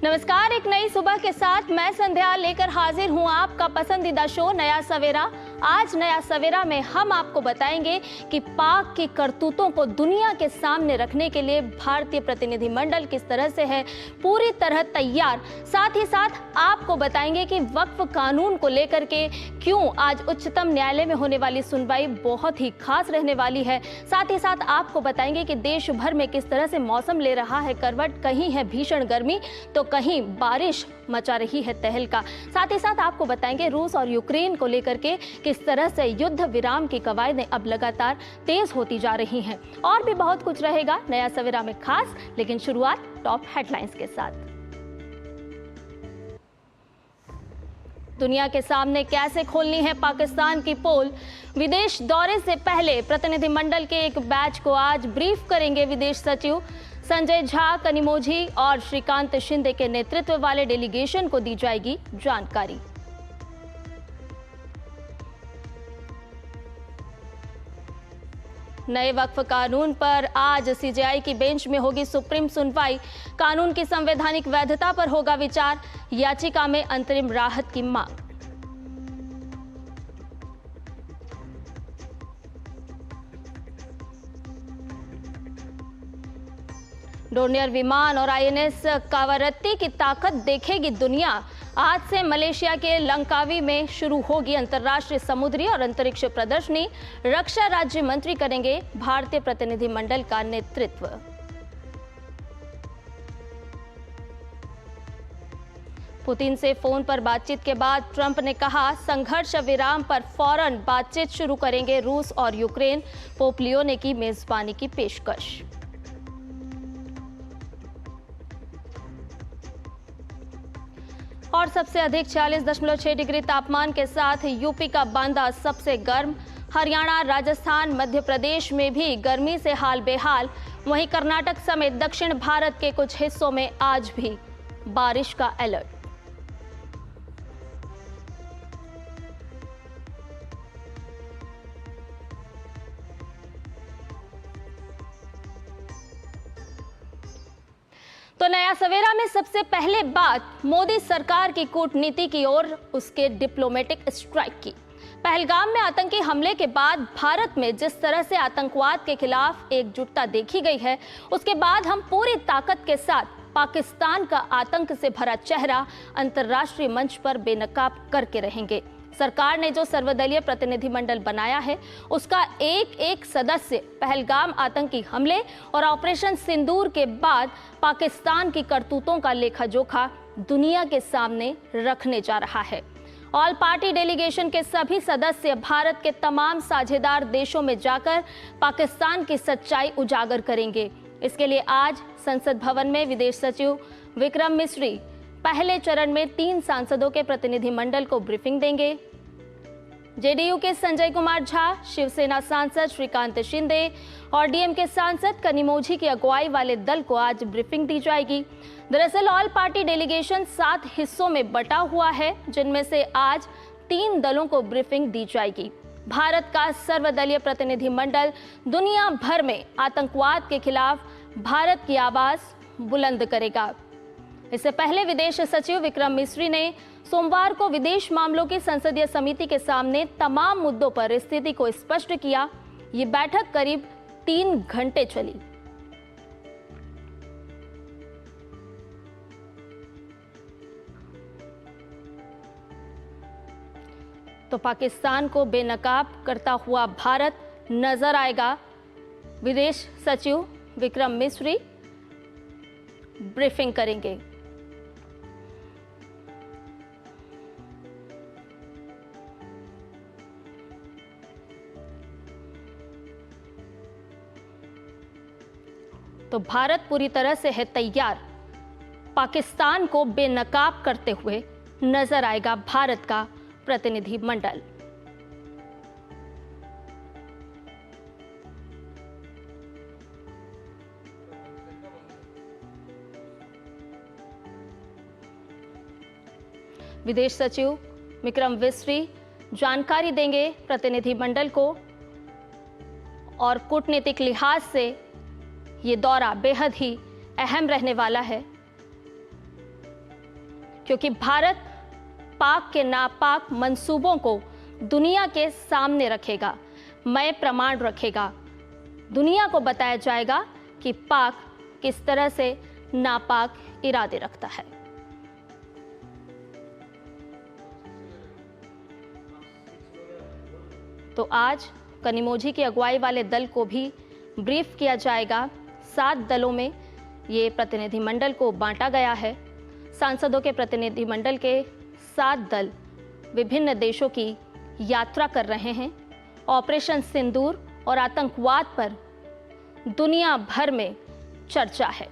नमस्कार, एक नई सुबह के साथ मैं संध्या लेकर हाजिर हूं आपका पसंदीदा शो नया सवेरा। आज नया सवेरा में हम आपको बताएंगे कि पाक की करतूतों को दुनिया के सामने रखने के लिए भारतीय प्रतिनिधिमंडल किस तरह से है पूरी तरह तैयार। साथ ही साथ आपको बताएंगे कि वक्फ कानून को लेकर के क्यों आज उच्चतम न्यायालय में होने वाली सुनवाई बहुत ही खास रहने वाली है। साथ ही साथ आपको बताएंगे कि देश भर में किस तरह से मौसम ले रहा है करवट, कहीं है भीषण गर्मी तो कहीं बारिश मचा रही है तहलका। साथ ही साथ आपको बताएंगे रूस और यूक्रेन को लेकर के किस तरह से युद्ध विराम की कवायदें अब लगातार तेज होती जा रही हैं। और भी बहुत कुछ रहेगा नया सवेरा में खास, लेकिन शुरुआत टॉप हेडलाइंस के साथ। दुनिया के सामने कैसे खोलनी है पाकिस्तान की पोल, विदेश दौरे से पहले प्रतिनिधिमंडल के एक बैच को आज ब्रीफ करेंगे विदेश सचिव। संजय झा, कनिमोझी और श्रीकांत शिंदे के नेतृत्व वाले डेलीगेशन को दी जाएगी जानकारी। नए वक्फ कानून पर आज सीजेआई की बेंच में होगी सुप्रीम सुनवाई। कानून की संवैधानिक वैधता पर होगा विचार, याचिका में अंतरिम राहत की मांग। डोर्नियर विमान और आईएनएस कावरत्ती की ताकत देखेगी दुनिया। आज से मलेशिया के लंकावी में शुरू होगी अंतर्राष्ट्रीय समुद्री और अंतरिक्ष प्रदर्शनी। रक्षा राज्य मंत्री करेंगे भारतीय प्रतिनिधिमंडल का नेतृत्व। पुतिन से फोन पर बातचीत के बाद ट्रंप ने कहा संघर्ष विराम पर फौरन बातचीत शुरू करेंगे रूस और यूक्रेन। पोप लियो ने की मेजबानी की पेशकश। और सबसे अधिक 46.6 डिग्री तापमान के साथ यूपी का बांदा सबसे गर्म। हरियाणा, राजस्थान, मध्य प्रदेश में भी गर्मी से हाल बेहाल। वहीं कर्नाटक समेत दक्षिण भारत के कुछ हिस्सों में आज भी बारिश का अलर्ट। तो नया सवेरा में सबसे पहले बात मोदी सरकार की कूटनीति की ओर, उसके डिप्लोमेटिक स्ट्राइक की। पहलगाम में आतंकी हमले के बाद भारत में जिस तरह से आतंकवाद के खिलाफ एकजुटता देखी गई है, उसके बाद हम पूरी ताकत के साथ पाकिस्तान का आतंक से भरा चेहरा अंतर्राष्ट्रीय मंच पर बेनकाब करके रहेंगे। सरकार ने जो सर्वदलीय प्रतिनिधिमंडल बनाया है, उसका एक एक सदस्य पहलगाम आतंकी हमले और ऑपरेशन सिंदूर के बाद पाकिस्तान की करतूतों का लेखा जोखा दुनिया के सामने रखने जा रहा है। ऑल पार्टी डेलीगेशन के सभी सदस्य भारत के तमाम साझेदार देशों में जाकर पाकिस्तान की सच्चाई उजागर करेंगे। इसके लिए आज संसद भवन में विदेश सचिव विक्रम मिस्री पहले चरण में 3 सांसदों के प्रतिनिधिमंडल को ब्रीफिंग देंगे। जेडीयू के संजय कुमार झा, शिवसेना सांसद श्रीकांत शिंदे और डीएमके सांसद कनिमोझी की अगुवाई वाले दल को आज ब्रीफिंग दी जाएगी। दरअसल ऑल पार्टी डेलीगेशन 7 हिस्सों में बटा हुआ है, जिनमें से आज 3 दलों को ब्रीफिंग दी जाएगी। भारत का सर्वदलीय प्रतिनिधिमंडल दुनिया भर में आतंकवाद के खिलाफ भारत की आवाज बुलंद करेगा। इससे पहले विदेश सचिव विक्रम मिस्री ने सोमवार को विदेश मामलों की संसदीय समिति के सामने तमाम मुद्दों पर स्थिति को स्पष्ट किया। ये बैठक करीब 3 घंटे चली। तो पाकिस्तान को बेनकाब करता हुआ भारत नजर आएगा। विदेश सचिव विक्रम मिस्री ब्रीफिंग करेंगे। तो भारत पूरी तरह से है तैयार। पाकिस्तान को बेनकाब करते हुए नजर आएगा भारत का प्रतिनिधिमंडल। विदेश सचिव विक्रम मिस्री जानकारी देंगे प्रतिनिधिमंडल को और कूटनीतिक लिहाज से ये दौरा बेहद ही अहम रहने वाला है। क्योंकि भारत पाक के नापाक मंसूबों को दुनिया के सामने रखेगा, मैं प्रमाण रखेगा। दुनिया को बताया जाएगा कि पाक किस तरह से नापाक इरादे रखता है। तो आज कनिमोझी की अगुवाई वाले दल को भी ब्रीफ किया जाएगा। 7 दलों में ये प्रतिनिधिमंडल को बांटा गया है। सांसदों के प्रतिनिधिमंडल के 7 दल विभिन्न देशों की यात्रा कर रहे हैं। ऑपरेशन सिंदूर और आतंकवाद पर दुनिया भर में चर्चा है।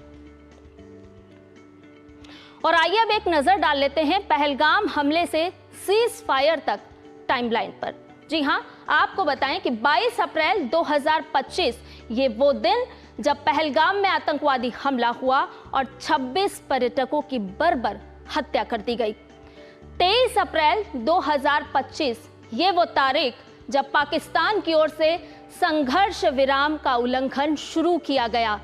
और आइए अब एक नजर डाल लेते हैं पहलगाम हमले से सीज फायर तक टाइमलाइन पर। जी हां, आपको बताएं कि 22 अप्रैल 2025 ये वो दिन जब पहलगाम में आतंकवादी हमला हुआ और 26 पर्यटकों की बर्बर हत्या कर दी गई। 23 अप्रैल 2025 ये वो तारीख जब पाकिस्तान की ओर से संघर्ष विराम का उल्लंघन शुरू किया गया।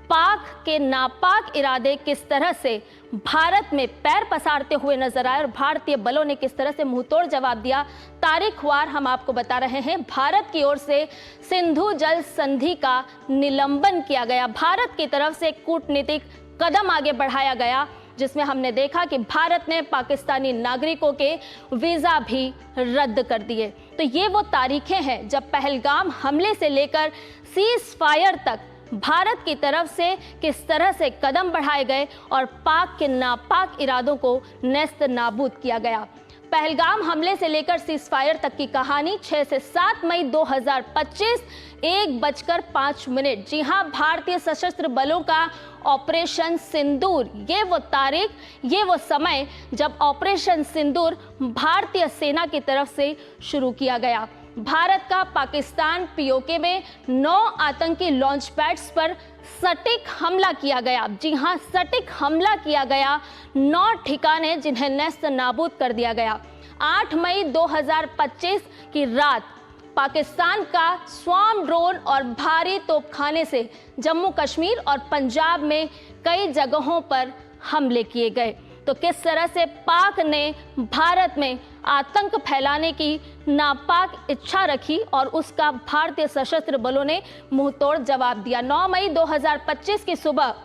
पाक के नापाक इरादे किस तरह से भारत में पैर पसारते हुए नजर आए और भारतीय बलों ने किस तरह से मुंहतोड़ जवाब दिया, तारीखवार हम आपको बता रहे हैं। भारत की ओर से सिंधु जल संधि का निलंबन किया गया। भारत की तरफ से कूटनीतिक कदम आगे बढ़ाया गया, जिसमें हमने देखा कि भारत ने पाकिस्तानी नागरिकों के वीजा भी रद्द कर दिए। तो ये वो तारीखें हैं जब पहलगाम हमले से लेकर सीज फायर तक भारत की तरफ से किस तरह से कदम बढ़ाए गए और पाक के नापाक इरादों को नेस्त नाबूद किया गया। पहलगाम हमले से लेकर सीज फायर तक की कहानी 6 से 7 मई 2025 1:05। जी हां, भारतीय सशस्त्र बलों का ऑपरेशन सिंदूर, ये वो तारीख, ये वो समय जब ऑपरेशन सिंदूर भारतीय सेना की तरफ से शुरू किया गया। भारत का पाकिस्तान पीओके में 9 आतंकी लॉन्च पैड्स पर सटीक हमला किया गया। जी हां, सटीक हमला किया गया। 9 ठिकाने जिन्हें नेस्त नाबूद कर दिया गया। 8 मई 2025 की रात पाकिस्तान का स्वार्म ड्रोन और भारी तोपखाने से जम्मू कश्मीर और पंजाब में कई जगहों पर हमले किए गए। तो किस तरह से पाक ने भारत में आतंक फैलाने की नापाक इच्छा रखी और उसका भारतीय सशस्त्र बलों ने मुंहतोड़ जवाब दिया। 9 मई 2025 की सुबह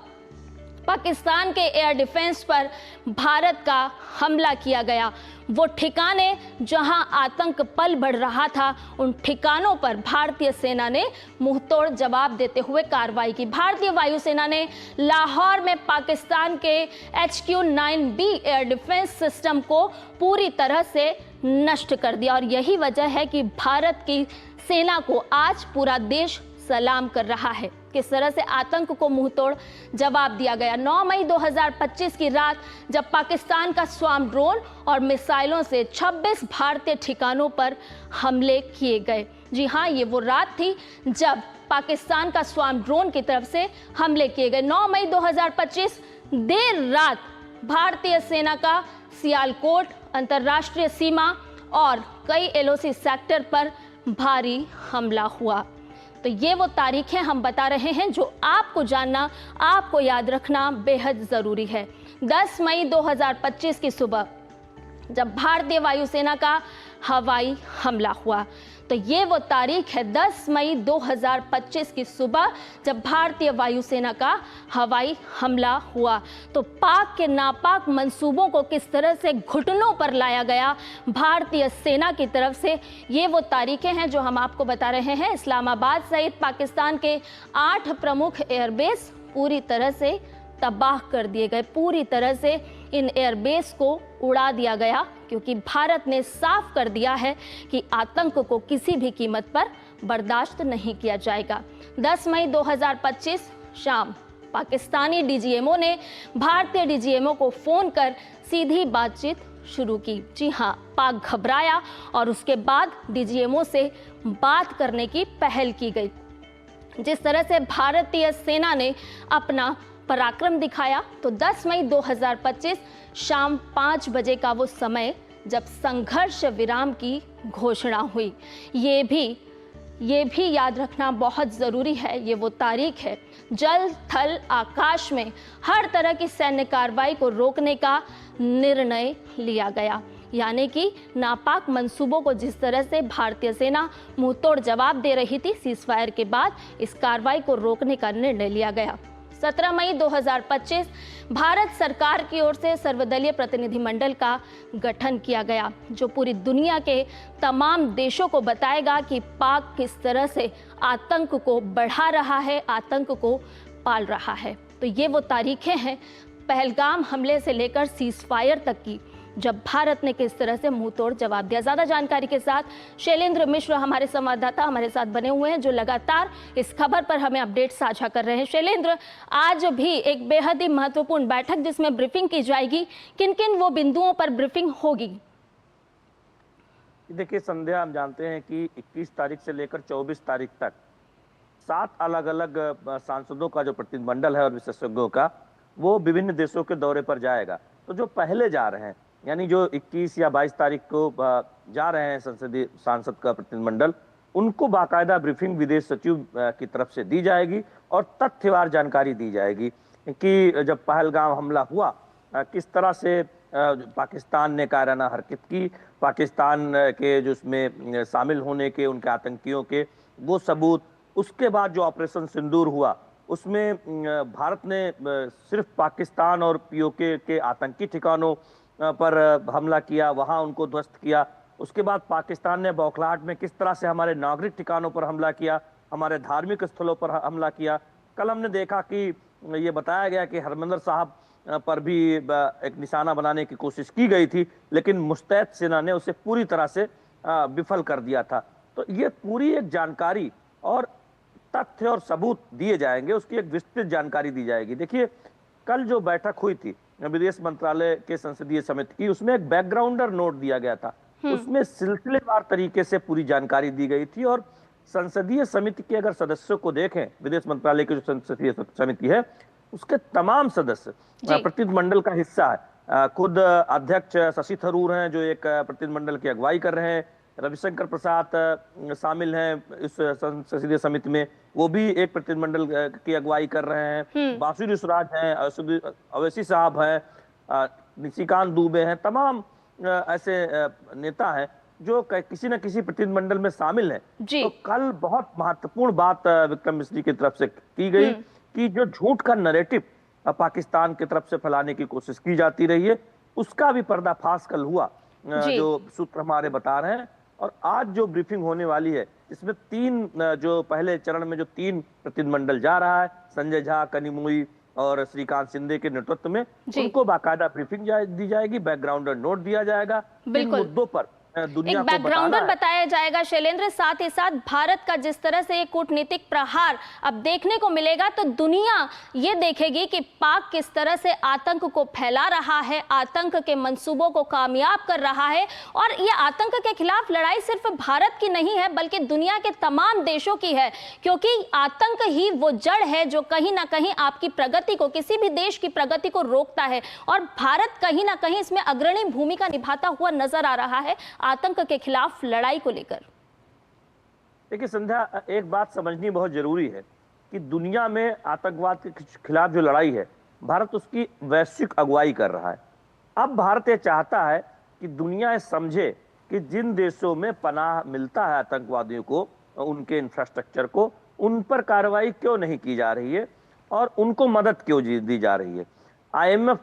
पाकिस्तान के एयर डिफेंस पर भारत का हमला किया गया। वो ठिकाने जहां आतंक पल बढ़ रहा था, उन ठिकानों पर भारतीय सेना ने मुंहतोड़ जवाब देते हुए कार्रवाई की। भारतीय वायुसेना ने लाहौर में पाकिस्तान के HQ-9B एयर डिफेंस सिस्टम को पूरी तरह से नष्ट कर दिया। और यही वजह है कि भारत की सेना को आज पूरा देश सलाम कर रहा है। किस तरह से आतंक को मुंहतोड़ जवाब दिया गया। 9 मई 2025 की रात जब पाकिस्तान का स्वार्म ड्रोन और मिसाइलों से 26 भारतीय ठिकानों पर हमले किए गए। जी हां, ये वो रात थी जब पाकिस्तान का स्वार्म ड्रोन की तरफ से हमले किए गए। 9 मई 2025 देर रात भारतीय सेना का सियालकोट अंतर्राष्ट्रीय सीमा और कई LOC सेक्टर पर भारी हमला हुआ। तो ये वो तारीखें हम बता रहे हैं जो आपको जानना, आपको याद रखना बेहद ज़रूरी है। 10 मई 2025 की सुबह जब भारतीय वायुसेना का हवाई हमला हुआ, तो ये वो तारीख है 10 मई 2025 की सुबह जब भारतीय वायुसेना का हवाई हमला हुआ। तो पाक के नापाक मंसूबों को किस तरह से घुटनों पर लाया गया भारतीय सेना की तरफ से, ये वो तारीखें हैं जो हम आपको बता रहे हैं। इस्लामाबाद सहित पाकिस्तान के 8 प्रमुख एयरबेस पूरी तरह से तबाह कर दिए गए। पूरी तरह से इन एयरबेस को उड़ा दिया गया, क्योंकि भारत ने साफ कर दिया है कि आतंक को किसी भी कीमत पर बर्दाश्त नहीं किया जाएगा। 10 मई 2025 शाम पाकिस्तानी DGMO ने भारतीय DGMO को फ़ोन कर सीधी बातचीत शुरू की। जी हाँ, पाक घबराया और उसके बाद DGMO से बात करने की पहल की गई। जिस तरह से भारतीय सेना ने अपना पराक्रम दिखाया, तो 10 मई 2025 शाम 5 बजे का वो समय जब संघर्ष विराम की घोषणा हुई। ये भी याद रखना बहुत ज़रूरी है, ये वो तारीख है जल थल आकाश में हर तरह की सैन्य कार्रवाई को रोकने का निर्णय लिया गया। यानी कि नापाक मंसूबों को जिस तरह से भारतीय सेना मुंहतोड़ जवाब दे रही थी, सीज़फायर के बाद इस कार्रवाई को रोकने का निर्णय लिया गया। 17 मई 2025 भारत सरकार की ओर से सर्वदलीय प्रतिनिधिमंडल का गठन किया गया, जो पूरी दुनिया के तमाम देशों को बताएगा कि पाक किस तरह से आतंक को बढ़ा रहा है, आतंक को पाल रहा है। तो ये वो तारीखें हैं पहलगाम हमले से लेकर सीज़फायर तक की, जब भारत ने किस तरह से मुंह तोड़ जवाब दिया। ज्यादा जानकारी के साथ शैलेंद्र मिश्र हमारे संवाददाता हमारे साथ बने हुए हैं, जो लगातार इस खबर पर हमें अपडेट साझा कर रहे हैं। शैलेंद्र, आज भी एक बेहद ही महत्वपूर्ण बैठक जिसमें ब्रीफिंग की जाएगी, किन किन वो बिंदुओं पर ब्रीफिंग होगी? देखिए संध्या, हम जानते हैं कि 21 तारीख से लेकर 24 तारीख तक 7 अलग अलग सांसदों का जो प्रतिनिधिमंडल है और विशेषज्ञों का, वो विभिन्न देशों के दौरे पर जाएगा। तो जो पहले जा रहे हैं, यानी जो 21 या 22 तारीख को जा रहे हैं संसदीय सांसद का प्रतिनिधिमंडल, उनको बाकायदा ब्रीफिंग विदेश सचिव की तरफ से दी जाएगी और तथ्यवार जानकारी दी जाएगी कि जब पहलगाम हमला हुआ किस तरह से पाकिस्तान ने कायराना हरकत की, पाकिस्तान के जो उसमें शामिल होने के, उनके आतंकियों के वो सबूत, उसके बाद जो ऑपरेशन सिंदूर हुआ उसमें भारत ने सिर्फ पाकिस्तान और पीओके के आतंकी ठिकानों पर हमला किया, वहां उनको ध्वस्त किया। उसके बाद पाकिस्तान ने बौखलाहट में किस तरह से हमारे नागरिक ठिकानों पर हमला किया, हमारे धार्मिक स्थलों पर हमला किया। कल हमने देखा कि ये बताया गया कि हरमंदिर साहब पर भी एक निशाना बनाने की कोशिश की गई थी, लेकिन मुस्तैद सेना ने उसे पूरी तरह से विफल कर दिया था। तो ये पूरी एक जानकारी और तथ्य और सबूत दिए जाएंगे, उसकी एक विस्तृत जानकारी दी जाएगी। देखिए, कल जो बैठक हुई थी विदेश मंत्रालय के संसदीय समिति की, उसमें एक बैकग्राउंडर नोट दिया गया था, उसमें सिलसिलेवार तरीके से पूरी जानकारी दी गई थी। और संसदीय समिति के अगर सदस्यों को देखें, विदेश मंत्रालय की जो संसदीय समिति है उसके तमाम सदस्य प्रतिनिधिमंडल का हिस्सा है। खुद अध्यक्ष शशि थरूर हैं जो एक प्रतिनिधिमंडल की अगुवाई कर रहे हैं, रविशंकर प्रसाद शामिल हैं इस संसदीय समिति में, वो भी एक प्रतिनिधिमंडल की अगुवाई कर रहे हैं। बासुरी स्वराज हैं, अवैसी साहब हैं, निशिकांत दुबे हैं, तमाम ऐसे नेता हैं जो किसी न किसी प्रतिनिधिमंडल में शामिल हैं। तो कल बहुत महत्वपूर्ण बात विक्रम मिश्री की तरफ से की गई कि जो झूठ का नैरेटिव पाकिस्तान की तरफ से फैलाने की कोशिश की जाती रही है, उसका भी पर्दाफाश कल हुआ, जो सूत्र हमारे बता रहे हैं। और आज जो ब्रीफिंग होने वाली है, इसमें 3 जो पहले चरण में जो 3 प्रतिनिधिमंडल जा रहा है, संजय झा, कनिमोई और श्रीकांत शिंदे के नेतृत्व में, उनको बाकायदा ब्रीफिंग दी जाएगी, बैकग्राउंडर नोट दिया जाएगा, इन मुद्दों पर दुनिया एक बैकग्राउंडर बताया जाएगा। शैलेंद्र, साथ ही साथ भारत का जिस तरह से एक कूटनीतिक प्रहार अब देखने को मिलेगा, तो दुनिया ये देखेगी कि पाक किस तरह से आतंक को फैला रहा है, आतंक के मंसूबों को कामयाब कर रहा है। और ये आतंक के खिलाफ लड़ाई सिर्फ भारत की नहीं है, बल्कि दुनिया के तमाम देशों की है, क्योंकि आतंक ही वो जड़ है जो कहीं ना कहीं आपकी प्रगति को, किसी भी देश की प्रगति को रोकता है। और भारत कहीं ना कहीं इसमें अग्रणी भूमिका निभाता हुआ नजर आ रहा है आतंक के खिलाफ लड़ाई को लेकर। देखिए संध्या, एक बात समझनी बहुत जरूरी है कि दुनिया में आतंकवाद के खिलाफ जो लड़ाई है, भारत उसकी वैश्विक अगुवाई कर रहा है। अब भारत ये चाहता है कि दुनिया समझे कि जिन देशों में पनाह मिलता है आतंकवादियों को, उनके इंफ्रास्ट्रक्चर को, उन पर कार्रवाई क्यों नहीं की जा रही है और उनको मदद क्यों दी जा रही है। IMF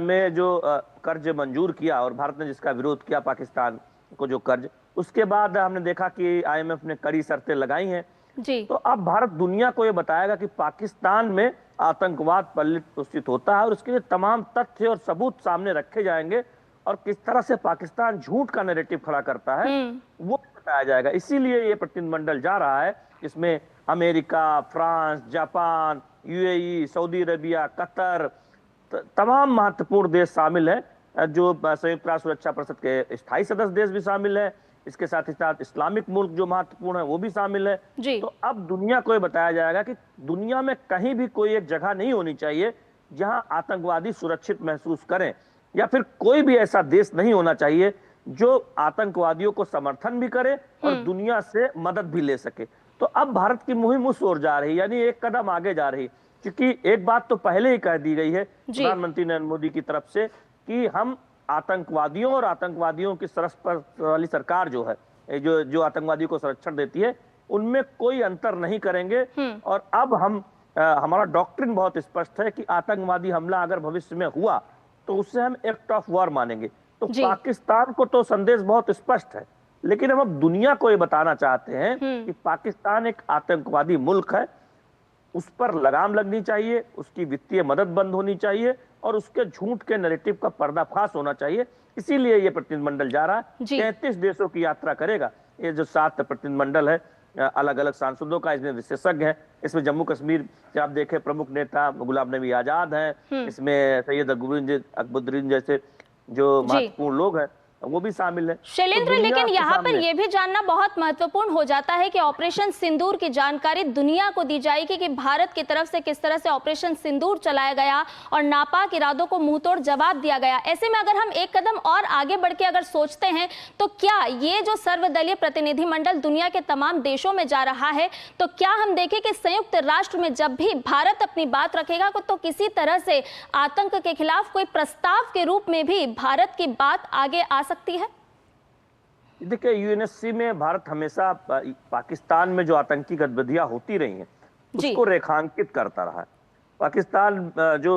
में जो कर्ज मंजूर किया और भारत ने जिसका विरोध किया, पाकिस्तान को जो कर्ज, उसके बाद हमने देखा कि IMF ने कड़ी शर्तें लगाई हैं जी। तो अब भारत दुनिया को ये बताएगा कि पाकिस्तान में आतंकवाद पलित होता है और उसके लिए तमाम तथ्य और सबूत सामने रखे जाएंगे और किस तरह से पाकिस्तान झूठ का नैरेटिव खड़ा करता है वो बताया जाएगा। इसीलिए ये प्रतिनिधिमंडल जा रहा है, इसमें America, France, Japan, UAE, Saudi Arabia, Qatar, तमाम महत्वपूर्ण देश शामिल हैं, जो संयुक्त राष्ट्र सुरक्षा परिषद के स्थायी सदस्य देश भी शामिल है। इसके साथ ही साथ इस्लामिक मुल्क जो महत्वपूर्ण है वो भी शामिल है जी। तो अब दुनिया को ये बताया जाएगा कि दुनिया में कहीं भी कोई एक जगह नहीं होनी चाहिए जहां आतंकवादी सुरक्षित महसूस करें, या फिर कोई भी ऐसा देश नहीं होना चाहिए जो आतंकवादियों को समर्थन भी करे और दुनिया से मदद भी ले सके। तो अब भारत की मुहिम उस ओर जा रही, यानी एक कदम आगे जा रही, क्योंकि एक बात तो पहले ही कह दी गई है प्रधानमंत्री नरेंद्र मोदी की तरफ से कि हम आतंकवादियों और आतंकवादियों की सरस वाली सरकार जो है, जो आतंकवादियों को संरक्षण देती है, उनमें कोई अंतर नहीं करेंगे। और अब हमारा डॉक्ट्रिन बहुत स्पष्ट है कि आतंकवादी हमला अगर भविष्य में हुआ तो उससे हम एक्ट ऑफ वॉर मानेंगे। तो पाकिस्तान को तो संदेश बहुत स्पष्ट है, लेकिन हम अब दुनिया को ये बताना चाहते हैं कि पाकिस्तान एक आतंकवादी मुल्क है, उस पर लगाम लगनी चाहिए, उसकी वित्तीय मदद बंद होनी चाहिए और उसके झूठ के नैरेटिव का पर्दाफाश होना चाहिए। इसीलिए ये प्रतिनिधिमंडल जा रहा है, 33 देशों की यात्रा करेगा। ये जो 7 प्रतिनिधिमंडल है अलग अलग सांसदों का, इसमें विशेषज्ञ हैं, इसमें जम्मू कश्मीर से आप देखें प्रमुख नेता गुलाम नबी आजाद हैं, इसमें सैयद अकबरुद्दीन जैसे जो महत्वपूर्ण लोग हैं वो भी शामिल है। शैलेंद्र, लेकिन यहाँ पर यह भी जानना बहुत महत्वपूर्ण हो जाता है कि ऑपरेशन सिंदूर की जानकारी दुनिया को दी जाएगी कि भारत की तरफ से किस तरह से ऑपरेशन सिंदूर चलाया गया और नापाक इरादों को मुंहतोड़ जवाब दिया गया। ऐसे में अगर हम एक कदम और आगे बढ़ के अगर सोचते हैं तो क्या ये जो सर्वदलीय प्रतिनिधिमंडल दुनिया के तमाम देशों में जा रहा है, तो क्या हम देखें कि संयुक्त राष्ट्र में जब भी भारत अपनी बात रखेगा तो किसी तरह से आतंक के खिलाफ कोई प्रस्ताव के रूप में भी भारत की बात आगे आ सकती है? देखिए, यूएनएससी में भारत हमेशा पाकिस्तान में जो आतंकी गतिविधियां होती रही हैं उसको रेखांकित करता रहा है। पाकिस्तान जो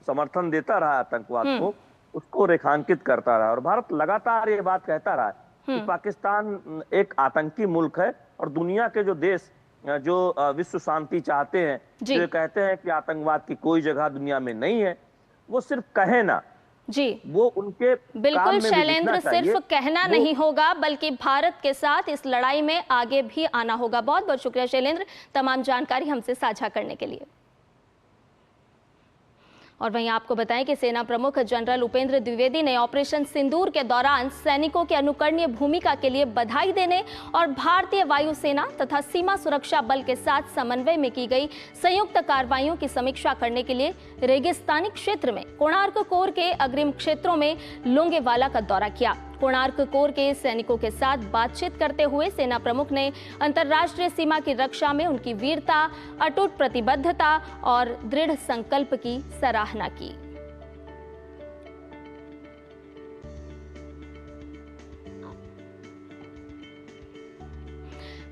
समर्थन देता रहा आतंकवाद को, उसको रेखांकित करता रहा और भारत लगातार ये बात कहता रहा है कि पाकिस्तान एक आतंकी मुल्क है और दुनिया के जो देश जो विश्व शांति चाहते हैं, जो कहते हैं कि आतंकवाद की कोई जगह दुनिया में नहीं है, वो सिर्फ कहे ना जी, वो उनके बिल्कुल शैलेंद्र, सिर्फ कहना नहीं होगा बल्कि भारत के साथ इस लड़ाई में आगे भी आना होगा। बहुत बहुत शुक्रिया शैलेंद्र, तमाम जानकारी हमसे साझा करने के लिए। और वहीं आपको बताएं कि सेना प्रमुख जनरल उपेंद्र द्विवेदी ने ऑपरेशन सिंदूर के दौरान सैनिकों की अनुकरणीय भूमिका के लिए बधाई देने और भारतीय वायुसेना तथा सीमा सुरक्षा बल के साथ समन्वय में की गई संयुक्त कार्रवाइयों की समीक्षा करने के लिए रेगिस्तानी क्षेत्र में कोणार्क कोर के अग्रिम क्षेत्रों में लोंगेवाला का दौरा किया। कोणार्क कोर के सैनिकों के साथ बातचीत करते हुए सेना प्रमुख ने अंतर्राष्ट्रीय सीमा की रक्षा में उनकी वीरता, अटूट प्रतिबद्धता और दृढ़ संकल्प की सराहना की।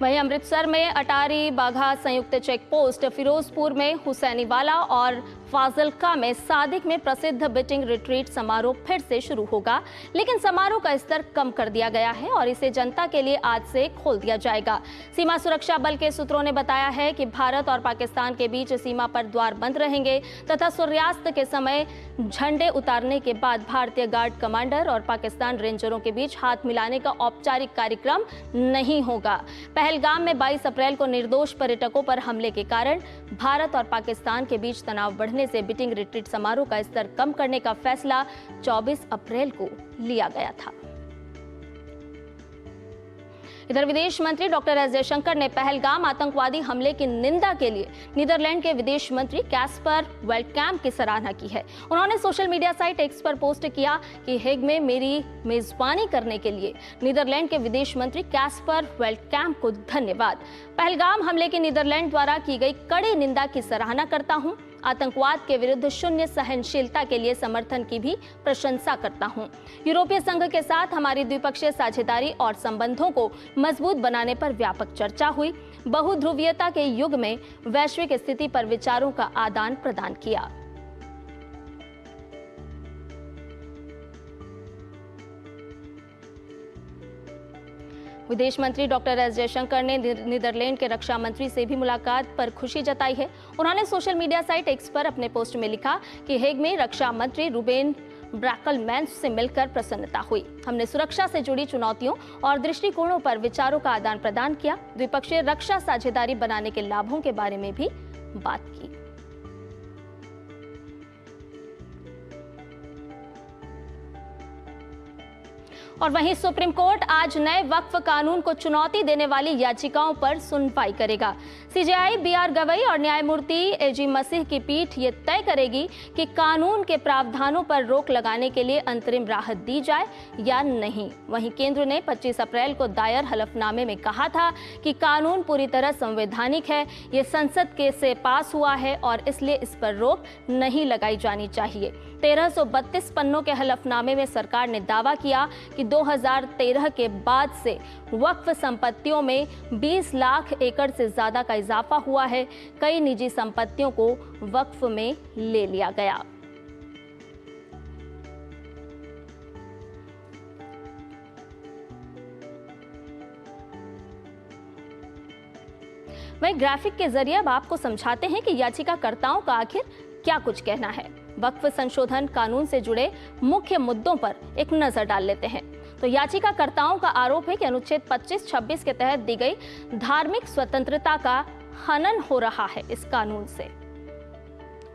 वहीं अमृतसर में अटारी बाघा संयुक्त चेक पोस्ट, फिरोजपुर में हुसैनीवाला और फाजिलका में सादिक में प्रसिद्ध बीटिंग रिट्रीट समारोह फिर से शुरू होगा, लेकिन समारोह का स्तर कम कर दिया गया है और इसे जनता के लिए आज से खोल दिया जाएगा। सीमा सुरक्षा बल के सूत्रों ने बताया है कि भारत और पाकिस्तान के बीच सीमा पर द्वार बंद रहेंगे तथा सूर्यास्त के समय झंडे उतारने के बाद भारतीय गार्ड कमांडर और पाकिस्तान रेंजरों के बीच हाथ मिलाने का औपचारिक कार्यक्रम नहीं होगा। पहलगाम में 22 अप्रैल को निर्दोष पर्यटकों पर हमले के कारण भारत और पाकिस्तान के बीच तनाव बढ़ने से बीटिंग रिट्रीट समारोह का स्तर कम करने का फैसला 24 अप्रैल को लिया गया था। इधर विदेश मंत्री डॉक्टर एस जयशंकर ने पहलगाम आतंकवादी हमले की निंदा के लिए नीदरलैंड के विदेश मंत्री कैस्पर वेल्डकैम्प की सराहना की है। उन्होंने सोशल मीडिया साइट एक्स पर पोस्ट किया कि हेग में मेरी मेजबानी करने के लिए नीदरलैंड के विदेश मंत्री कैस्पर वेल्डकैम्प को धन्यवाद। पहलगाम हमले की नीदरलैंड द्वारा की गई कड़ी निंदा की सराहना करता हूं। आतंकवाद के विरुद्ध शून्य सहनशीलता के लिए समर्थन की भी प्रशंसा करता हूं। यूरोपीय संघ के साथ हमारी द्विपक्षीय साझेदारी और संबंधों को मजबूत बनाने पर व्यापक चर्चा हुई। बहुध्रुवीयता के युग में वैश्विक स्थिति पर विचारों का आदान प्रदान किया। विदेश मंत्री डॉक्टर एस जयशंकर ने नीदरलैंड के रक्षा मंत्री से भी मुलाकात पर खुशी जताई है। उन्होंने सोशल मीडिया साइट एक्स पर अपने पोस्ट में लिखा कि हेग में रक्षा मंत्री रूबेन ब्रैकलमैन्स से मिलकर प्रसन्नता हुई। हमने सुरक्षा से जुड़ी चुनौतियों और दृष्टिकोणों पर विचारों का आदान प्रदान किया। द्विपक्षीय रक्षा साझेदारी बनाने के लाभों के बारे में भी बात की। और वहीं सुप्रीम कोर्ट आज नए वक्फ कानून को चुनौती देने वाली याचिकाओं पर सुनवाई करेगा। CJI B R. गवई और न्यायमूर्ति ए.जी. मसीह की पीठ ये तय करेगी कि कानून के प्रावधानों पर रोक लगाने के लिए अंतरिम राहत दी जाए या नहीं। वहीं केंद्र ने 25 अप्रैल को दायर हलफनामे में कहा था कि कानून पूरी तरह संवैधानिक है, ये संसद के से पास हुआ है और इसलिए इस पर रोक नहीं लगाई जानी चाहिए। 1332 पन्नों के हलफनामे में सरकार ने दावा किया कि 2013 के बाद से वक्फ संपत्तियों में 20 लाख एकड़ से ज्यादा का इजाफा हुआ है। कई निजी संपत्तियों को वक्फ में ले लिया गया। वहीं ग्राफिक के जरिए अब आपको समझाते हैं कि याचिकाकर्ताओं का आखिर क्या कुछ कहना है। वक्फ संशोधन कानून से जुड़े मुख्य मुद्दों पर एक नजर डाल लेते हैं। तो याचिकाकर्ताओं का आरोप है कि अनुच्छेद 25-26 के तहत दी गई धार्मिक स्वतंत्रता का हनन हो रहा है। इस कानून से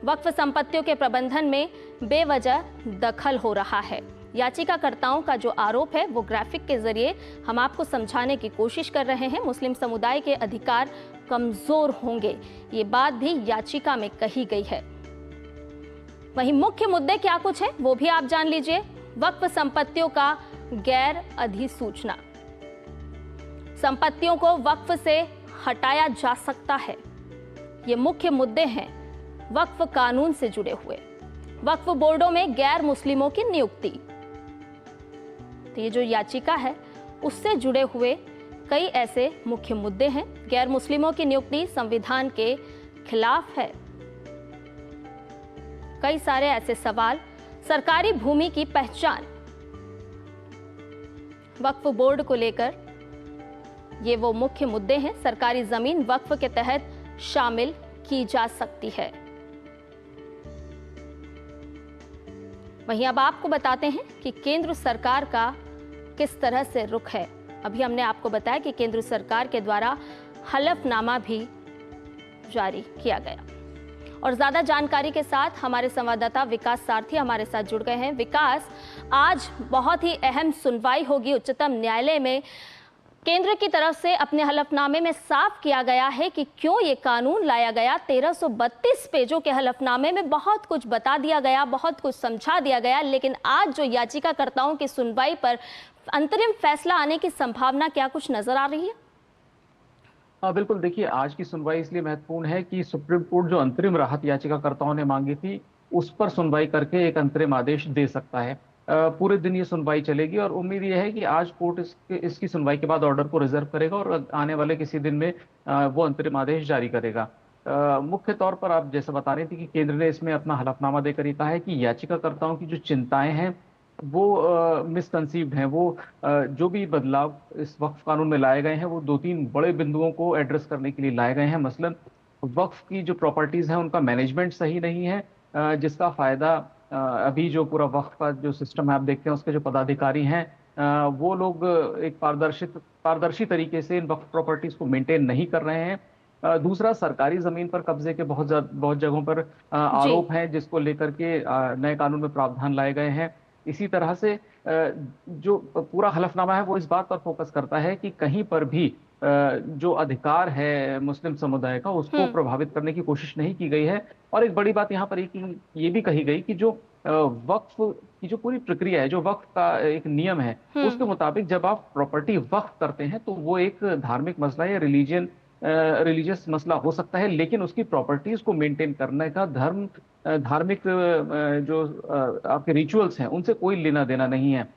वक्फ संपत्तियों के प्रबंधन में बेवजह दखल हो रहा है। याचिकाकर्ताओं का जो आरोप है वो ग्राफिक के जरिए हम आपको समझाने की कोशिश कर रहे हैं। मुस्लिम समुदाय के अधिकार कमजोर होंगे, ये बात भी याचिका में कही गई है। वहीं मुख्य मुद्दे क्या कुछ है वो भी आप जान लीजिए। वक्फ संपत्तियों का गैर अधिसूचना, संपत्तियों को वक्फ से हटाया जा सकता है, ये मुख्य मुद्दे हैं वक्फ कानून से जुड़े हुए। वक्फ बोर्डों में गैर मुस्लिमों की नियुक्ति, तो ये जो याचिका है उससे जुड़े हुए कई ऐसे मुख्य मुद्दे हैं। गैर मुस्लिमों की नियुक्ति संविधान के खिलाफ है। कई सारे ऐसे सवाल, सरकारी भूमि की पहचान, वक्फ बोर्ड को लेकर ये वो मुख्य मुद्दे हैं। सरकारी जमीन वक्फ के तहत शामिल की जा सकती है। वहीं अब आपको बताते हैं कि केंद्र सरकार का किस तरह से रुख है। अभी हमने आपको बताया कि केंद्र सरकार के द्वारा हलफनामा भी जारी किया गया। और ज्यादा जानकारी के साथ हमारे संवाददाता विकास सारथी हमारे साथ जुड़ गए हैं। विकास, आज बहुत ही अहम सुनवाई होगी उच्चतम न्यायालय में। केंद्र की तरफ से अपने हलफनामे में साफ किया गया है कि क्यों ये कानून लाया गया। 1332 पेजों के हलफनामे में बहुत कुछ बता दिया गया, बहुत कुछ समझा दिया गया, लेकिन आज जो याचिकाकर्ताओं की सुनवाई पर अंतरिम फैसला आने की संभावना क्या कुछ नजर आ रही है? हाँ बिल्कुल, देखिए आज की सुनवाई इसलिए महत्वपूर्ण है कि सुप्रीम कोर्ट जो अंतरिम राहत याचिकाकर्ताओं ने मांगी थी उस पर सुनवाई करके एक अंतरिम आदेश दे सकता है। पूरे दिन ये सुनवाई चलेगी और उम्मीद ये है कि आज कोर्ट इसकी सुनवाई के बाद ऑर्डर को रिजर्व करेगा और आने वाले किसी दिन में वो अंतरिम आदेश जारी करेगा। मुख्य तौर पर आप जैसा बता रही थी कि केंद्र ने इसमें अपना हलफनामा देकर ये कहा है कि याचिकाकर्ताओं की जो चिंताएं हैं वो मिसकंसीव्ड हैं। वो जो भी बदलाव इस वक्फ कानून में लाए गए हैं वो 2-3 बड़े बिंदुओं को एड्रेस करने के लिए लाए गए हैं। मसलन वक्फ की जो प्रॉपर्टीज हैं उनका मैनेजमेंट सही नहीं है, जिसका फायदा अभी जो पूरा वक्फ का जो सिस्टम है आप देखते हैं उसके जो पदाधिकारी हैं वो लोग एक पारदर्शी तरीके से इन वक्फ प्रॉपर्टीज को मेंटेन नहीं कर रहे हैं। दूसरा, सरकारी जमीन पर कब्जे के बहुत जगहों पर आरोप हैं जिसको लेकर के नए कानून में प्रावधान लाए गए हैं। इसी तरह से जो पूरा हलफनामा है वो इस बात पर फोकस करता है कि कहीं पर भी जो अधिकार है मुस्लिम समुदाय का उसको प्रभावित करने की कोशिश नहीं की गई है। और एक बड़ी बात यहाँ पर ये भी कही गई कि जो वक्फ की जो पूरी प्रक्रिया है, जो वक्फ का एक नियम है, उसके मुताबिक जब आप प्रॉपर्टी वक्फ करते हैं तो वो एक धार्मिक मसला या रिलीजियस मसला हो सकता है, लेकिन उसकी प्रॉपर्टीज को मेंटेन करने का धार्मिक जो आपके रिचुअल्स हैं उनसे कोई लेना देना नहीं है।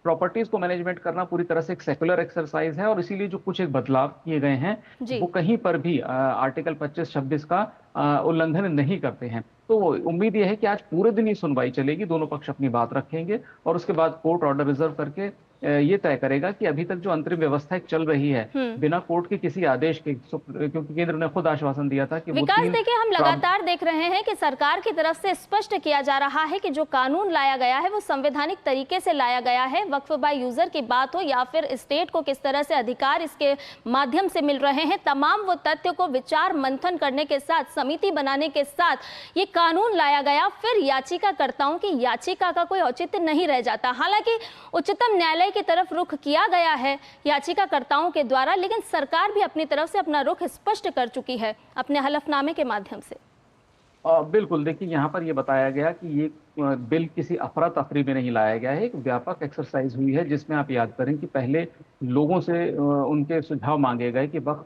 प्रॉपर्टीज को मैनेजमेंट करना पूरी तरह से एक सेकुलर एक्सरसाइज है और इसीलिए जो कुछ एक बदलाव किए गए हैं वो कहीं पर भी आर्टिकल 25-26 का उल्लंघन नहीं करते हैं। तो उम्मीद ये है कि आज पूरे दिन ये सुनवाई चलेगी, दोनों पक्ष अपनी बात रखेंगे और उसके बाद कोर्ट ऑर्डर रिजर्व करके ये तय करेगा कि अभी तक जो अंतरिम व्यवस्था चल रही है बिना कोर्ट के किसी आदेश के, क्योंकि केंद्र ने खुद आश्वासन दिया था कि विकास, देखिए हम लगातार देख रहे हैं कि सरकार की तरफ से स्पष्ट किया जा रहा है कि जो कानून लाया गया है वो संवैधानिक तरीके से लाया गया है। वक्फ बाय यूजर की बात हो या फिर स्टेट को किस तरह से अधिकार इसके माध्यम से मिल रहे हैं, तमाम वो तथ्य को विचार मंथन करने के साथ, समिति बनाने के साथ ये कानून लाया गया। फिर याचिकाकर्ताओं की याचिका का कोई औचित्य नहीं रह जाता। हालांकि उच्चतम न्यायालय सीबीआई की तरफ रुख किया गया है याचिकाकर्ताओं के द्वारा, लेकिन सरकार भी अपनी तरफ से अपना रुख स्पष्ट कर चुकी है अपने हलफनामे के माध्यम से। बिल्कुल, देखिए यहाँ पर ये बताया गया कि ये बिल किसी अफरा तफरी में नहीं लाया गया है, एक व्यापक एक्सरसाइज हुई है जिसमें आप याद करें कि पहले लोगों से उनके सुझाव मांगे गए कि वक्त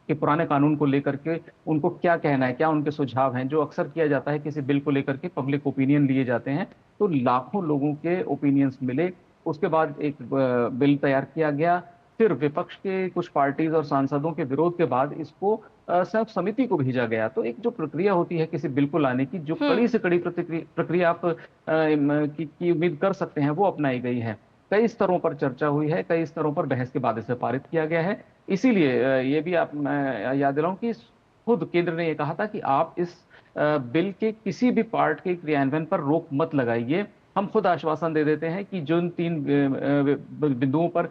के पुराने कानून को लेकर के उनको क्या कहना है, क्या उनके सुझाव हैं। जो अक्सर किया जाता है किसी बिल को लेकर के पब्लिक ओपिनियन लिए जाते हैं, तो लाखों लोगों के ओपिनियंस मिले, उसके बाद एक बिल तैयार किया गया। फिर विपक्ष के कुछ पार्टीज और सांसदों के विरोध के बाद इसको संयुक्त समिति को भेजा गया। तो एक जो प्रक्रिया होती है किसी बिल को लाने की, जो कड़ी से कड़ी प्रक्रिया आप की उम्मीद कर सकते हैं, वो अपनाई गई है। कई स्तरों पर चर्चा हुई है, कई स्तरों पर बहस के बाद इसे पारित किया गया है। इसीलिए ये भी आप याद दिलाऊं कि खुद केंद्र ने यह कहा था कि आप इस बिल के किसी भी पार्ट के क्रियान्वयन पर रोक मत लगाइए। हम खुद आश्वासन दे देते हैं कि जिन 3 बिंदुओं पर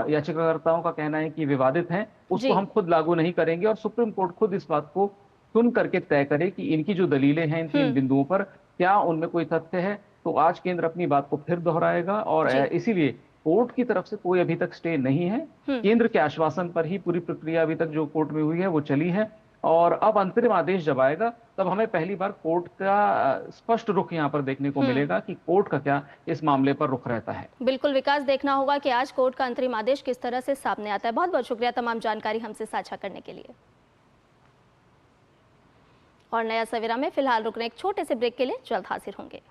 याचिकाकर्ताओं का कहना है कि विवादित हैं, उसको हम खुद लागू नहीं करेंगे और सुप्रीम कोर्ट खुद इस बात को सुन करके तय करे कि इनकी जो दलीलें हैं इन 3 बिंदुओं पर, क्या उनमें कोई तथ्य है। तो आज केंद्र अपनी बात को फिर दोहराएगा और इसीलिए कोर्ट की तरफ से कोई अभी तक स्टे नहीं है। केंद्र के आश्वासन पर ही पूरी प्रक्रिया अभी तक जो कोर्ट में हुई है वो चली है और अब अंतरिम आदेश जब आएगा तब हमें पहली बार कोर्ट का स्पष्ट रुख यहाँ पर देखने को मिलेगा कि कोर्ट का क्या इस मामले पर रुख रहता है। बिल्कुल विकास, देखना होगा कि आज कोर्ट का अंतरिम आदेश किस तरह से सामने आता है। बहुत बहुत शुक्रिया तमाम जानकारी हमसे साझा करने के लिए। और नया सवेरा में फिलहाल रुकने एक छोटे से ब्रेक के लिए जल्द हाजिर होंगे।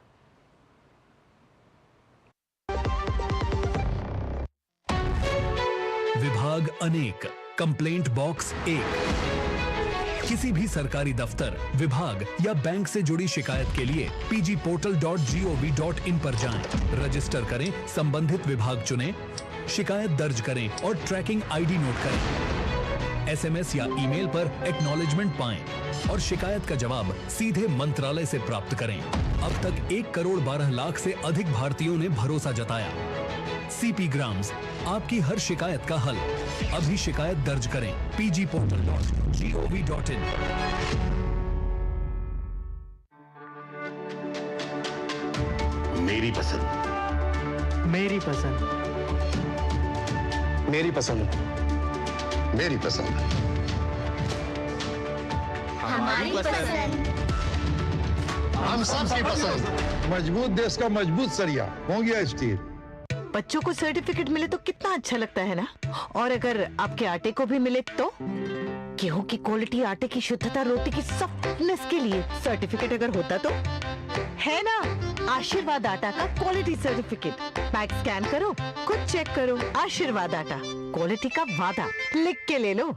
विभाग अनेक, कंप्लेंट बॉक्स 1। किसी भी सरकारी दफ्तर, विभाग या बैंक से जुड़ी शिकायत के लिए pgportal.gov.in पर जाएं, रजिस्टर करें, संबंधित विभाग चुनें, शिकायत दर्ज करें और ट्रैकिंग आईडी नोट करें। एसएमएस या ईमेल पर एक्नॉलेजमेंट पाएं और शिकायत का जवाब सीधे मंत्रालय से प्राप्त करें। अब तक 1 करोड़ 12 लाख से अधिक भारतीयों ने भरोसा जताया। सीपी ग्राम्स, आपकी हर शिकायत का हल। अभी शिकायत दर्ज करें pgportal.gov.in। मेरी पसंद, मेरी पसंद, मेरी पसंद, मेरी पसंद, हमारी पसंद, हम सबकी पसंद। मजबूत देश का मजबूत सरिया हो गया स्टील। बच्चों को सर्टिफिकेट मिले तो कितना अच्छा लगता है ना। और अगर आपके आटे को भी मिले तो गेहूं की क्वालिटी, आटे की शुद्धता, रोटी की सॉफ्टनेस के लिए सर्टिफिकेट अगर होता तो है ना। आशीर्वाद आटा का क्वालिटी सर्टिफिकेट पैक स्कैन करो, खुद चेक करो। आशीर्वाद आटा, क्वालिटी का वादा, लिख के ले लो।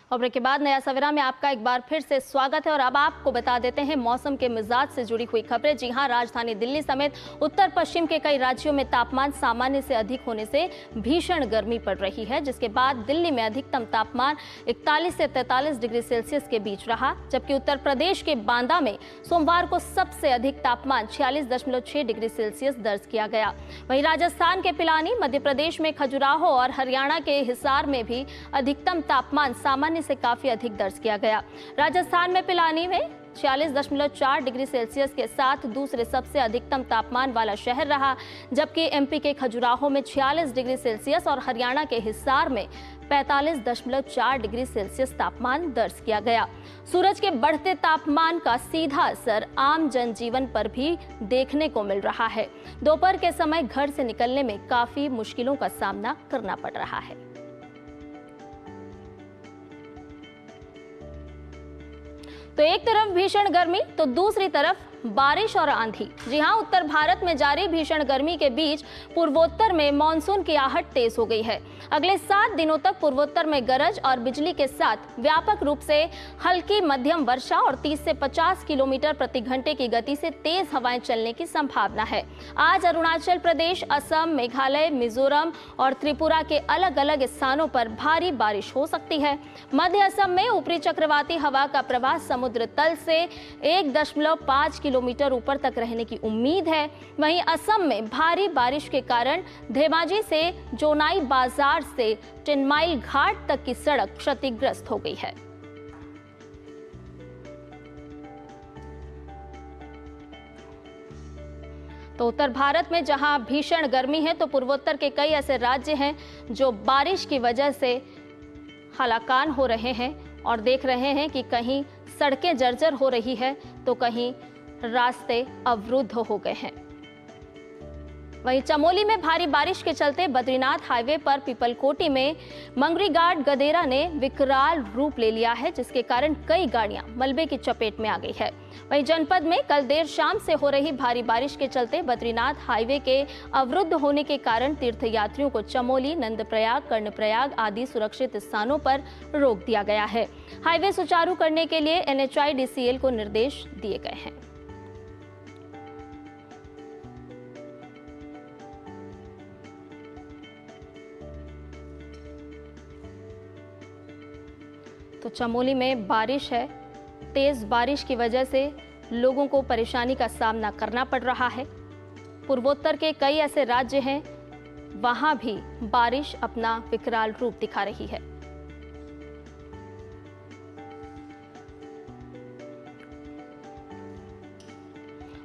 और ब्रेक के बाद नया सवेरा में आपका एक बार फिर से स्वागत है और अब आपको बता देते हैं मौसम के मिजाज से जुड़ी हुई खबरें। जी हां, राजधानी दिल्ली समेत उत्तर पश्चिम के कई राज्यों में तापमान सामान्य से अधिक होने से भीषण गर्मी पड़ रही है, जिसके बाद दिल्ली में अधिकतम तापमान 41 से 43 डिग्री सेल्सियस के बीच रहा, जबकि उत्तर प्रदेश के बांदा में सोमवार को सबसे अधिक तापमान 46.6 डिग्री सेल्सियस दर्ज किया गया। वहीं राजस्थान के पिलानी, मध्य प्रदेश में खजुराहो और हरियाणा के हिसार में भी अधिकतम तापमान सामान्य से काफी अधिक दर्ज किया गया। राजस्थान में पिलानी में 46.4 डिग्री सेल्सियस के साथ दूसरे सबसे अधिकतम तापमान वाला शहर रहा, जबकि एमपी के खजुराहो में 46 डिग्री सेल्सियस और हरियाणा के हिसार में 45.4 डिग्री सेल्सियस तापमान दर्ज किया गया। सूरज के बढ़ते तापमान का सीधा असर आम जनजीवन पर भी देखने को मिल रहा है। दोपहर के समय घर से निकलने में काफी मुश्किलों का सामना करना पड़ रहा है। तो एक तरफ भीषण गर्मी तो दूसरी तरफ बारिश और आंधी। जी हां, उत्तर भारत में जारी भीषण गर्मी के बीच पूर्वोत्तर में मानसून की आहट तेज हो गई है। अगले 7 दिनों तक पूर्वोत्तर में गरज और बिजली के साथ व्यापक रूप से हल्की मध्यम वर्षा और 30 से 50 किलोमीटर प्रति घंटे की गति से तेज हवाएं चलने की संभावना है। आज अरुणाचल प्रदेश, असम, मेघालय, मिजोरम और त्रिपुरा के अलग अलग स्थानों पर भारी बारिश हो सकती है। मध्य असम में ऊपरी चक्रवाती हवा का प्रवाह समुद्र तल से 1.5 किलोमीटर ऊपर तक रहने की उम्मीद है। वहीं असम में भारी बारिश के कारण धेमाजी से जोनाई बाजार से टिनमाइल घाट तक की सड़क क्षतिग्रस्त हो गई है। तो उत्तर भारत में जहां भीषण गर्मी है, तो पूर्वोत्तर के कई ऐसे राज्य हैं जो बारिश की वजह से हलाकान हो रहे हैं और देख रहे हैं कि कहीं सड़कें जर्जर हो रही है तो कहीं रास्ते अवरुद्ध हो गए हैं। वहीं चमोली में भारी बारिश के चलते बद्रीनाथ हाईवे पर पीपलकोटी में मंगरी घाट गदेरा ने विकराल रूप ले लिया है, जिसके कारण कई गाड़ियां मलबे की चपेट में आ गई है। वहीं जनपद में कल देर शाम से हो रही भारी बारिश के चलते बद्रीनाथ हाईवे के अवरुद्ध होने के कारण तीर्थयात्रियों को चमोली, नंदप्रयाग, कर्णप्रयाग आदि सुरक्षित स्थानों पर रोक दिया गया है। हाईवे सुचारू करने के लिए NHIDCL को निर्देश दिए गए हैं। तो चमोली में बारिश है, तेज बारिश की वजह से लोगों को परेशानी का सामना करना पड़ रहा है। पूर्वोत्तर के कई ऐसे राज्य हैं, वहां भी बारिश अपना विकराल रूप दिखा रही है।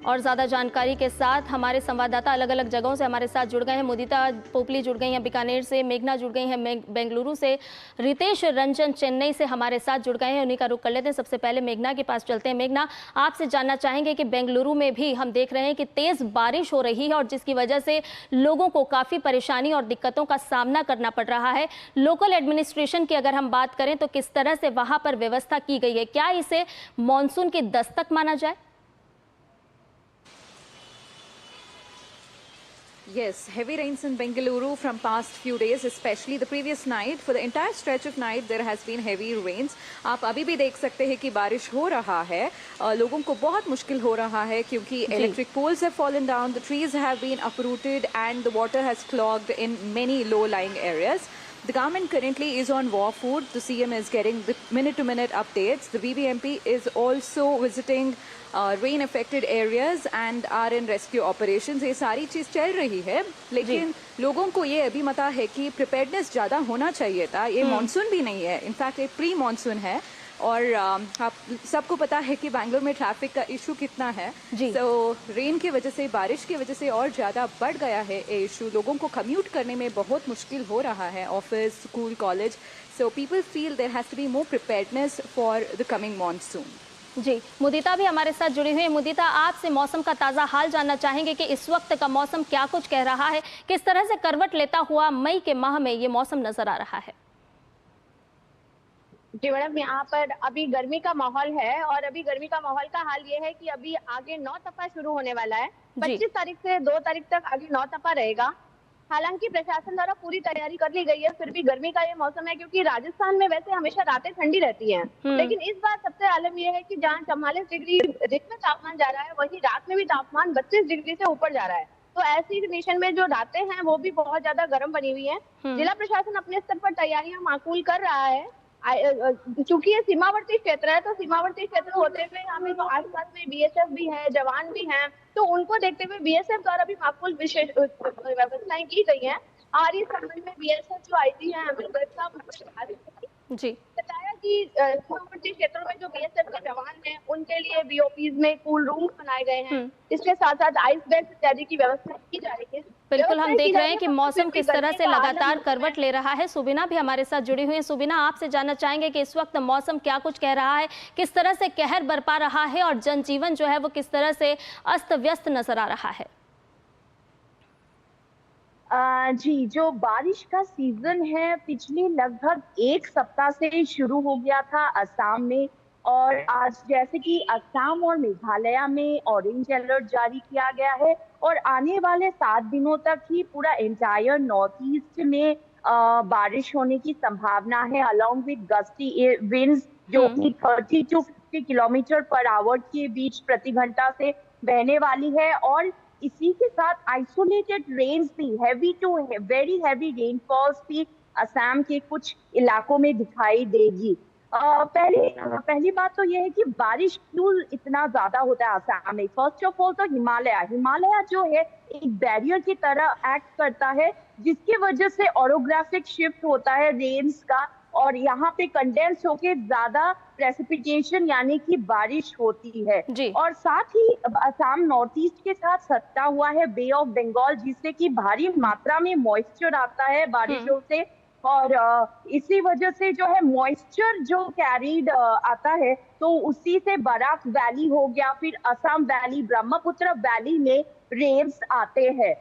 और ज्यादा जानकारी के साथ हमारे संवाददाता अलग अलग जगहों से हमारे साथ जुड़ गए हैं। मुदिता पोपली जुड़ गई हैं बीकानेर से, मेघना जुड़ गई हैं बेंगलुरु से, रितेश रंजन चेन्नई से हमारे साथ जुड़ गए हैं। उन्हीं का रुख कर लेते हैं। सबसे पहले मेघना के पास चलते हैं। मेघना, आपसे जानना चाहेंगे कि बेंगलुरु में भी हम देख रहे हैं कि तेज बारिश हो रही है और जिसकी वजह से लोगों को काफी परेशानी और दिक्कतों का सामना करना पड़ रहा है। लोकल एडमिनिस्ट्रेशन की अगर हम बात करें तो किस तरह से वहां पर व्यवस्था की गई है? क्या इसे मानसून की दस्तक माना जाए? Yes, heavy rains in Bengaluru from past few days, especially the previous night. For the entire stretch of night, there has been heavy rains. आप अभी भी देख सकते हैं कि बारिश हो रहा है। लोगों को बहुत मुश्किल हो रहा है क्योंकि electric poles have fallen down, the trees have been uprooted, and the water has clogged in many low-lying areas. The government currently is on war food. The CM is getting the minute-to-minute updates. The BBMP is also visiting rain-affected areas and are in rescue operations. ये सारी चीज़ चल रही है, लेकिन लोगों को ये अभी पता है कि प्रिपेयर्डनेस ज़्यादा होना चाहिए था। ये मानसून भी नहीं है, इनफैक्ट ये प्री मानसून है। और आप सबको पता है कि बैंगलोर में ट्रैफिक का इशू कितना है। तो रेन की वजह से, बारिश की वजह से और ज़्यादा बढ़ गया है ये इशू। लोगों को कम्यूट करने में बहुत मुश्किल हो रहा है, office, school, college. So people feel there has to be more preparedness for the coming monsoon. जी, मुदिता भी हमारे साथ जुड़ी हुई है। मुदिता, आपसे मौसम का ताज़ा हाल जानना चाहेंगे कि इस वक्त का मौसम क्या कुछ कह रहा है, किस तरह से करवट लेता हुआ मई के माह में ये मौसम नजर आ रहा है? जी मैडम, यहाँ पर अभी गर्मी का माहौल है और अभी गर्मी का माहौल का हाल ये है कि अभी आगे नौतपा शुरू होने वाला है। 25 तारीख से 2 तारीख तक आगे नौतपा रहेगा। हालांकि प्रशासन द्वारा पूरी तैयारी कर ली गई है, फिर भी गर्मी का ये मौसम है क्योंकि राजस्थान में वैसे हमेशा रातें ठंडी रहती हैं, लेकिन इस बार सबसे आलम यह है कि जहाँ 44 डिग्री दिन में तापमान जा रहा है, वहीं रात में भी तापमान 32 डिग्री से ऊपर जा रहा है। तो ऐसी कंडीशन में जो रातें हैं वो भी बहुत ज्यादा गर्म बनी हुई है। जिला प्रशासन अपने स्तर पर तैयारियां माकूल कर रहा है। चूंकि ये सीमावर्ती क्षेत्र है, तो सीमावर्ती क्षेत्र होते हुए हमें तो आसपास में BSF भी है, जवान भी हैं, तो उनको देखते हुए BSF द्वारा भी माकूल विशेष व्यवस्थाएं की गई हैं। और इस संबंध में BSF जो IG है जी बताया कि सीमावर्ती क्षेत्रों में जो BSF के जवान हैं उनके लिए BOPs में कूल रूम बनाए गए हैं। इसके साथ साथ आइस बैग्स इत्यादि की व्यवस्था की जा रही है। बिल्कुल, हम देख रहे हैं कि मौसम किस तरह से लगातार करवट ले रहा है। सुबिना भी हमारे साथ जुड़ी हुई है। सुबिना, आपसे जानना चाहेंगे कि इस वक्त मौसम क्या कुछ कह रहा है, किस तरह से कहर बरपा रहा है और जनजीवन जो है वो किस तरह से अस्त व्यस्त नजर आ रहा है? जी, जो बारिश का सीजन है पिछले लगभग 1 सप्ताह से शुरू हो गया था असम में, और आज जैसे कि असम और मेघालय में ऑरेंज अलर्ट जारी किया गया है और आने वाले 7 दिनों तक ही पूरा एंटायर नॉर्थ ईस्ट में बारिश होने की संभावना है, अलॉन्ग विद गस्टी विंड्स जो कि 30 to 50 किलोमीटर पर आवर के बीच प्रति घंटा से बहने वाली है। और इसी के साथ आइसोलेटेड रेन्स भी, heavy to very heavy rainfalls भी असम के कुछ इलाकों में दिखाई देगी। पहली बात तो यह है कि बारिश क्यों इतना ज्यादा होता है असम में। फर्स्ट ऑफ ऑल तो हिमालय जो है एक बैरियर की तरह एक्ट करता है, जिसकी वजह से ऑरोग्राफिक शिफ्ट होता है रेन्स का, और यहाँ पे कंडेंस होके ज्यादा प्रेसिपिटेशन यानी कि बारिश होती है। और साथ ही असम नॉर्थ ईस्ट के साथ सटा हुआ है बे ऑफ बंगाल, जिससे कि भारी मात्रा में मॉइस्चर आता है बारिशों से, और इसी वजह से जो है मॉइस्चर जो कैरीड आता है तो उसी से बराक वैली हो गया, फिर असम वैली, ब्रह्मपुत्र वैली में रेव्स आते हैं।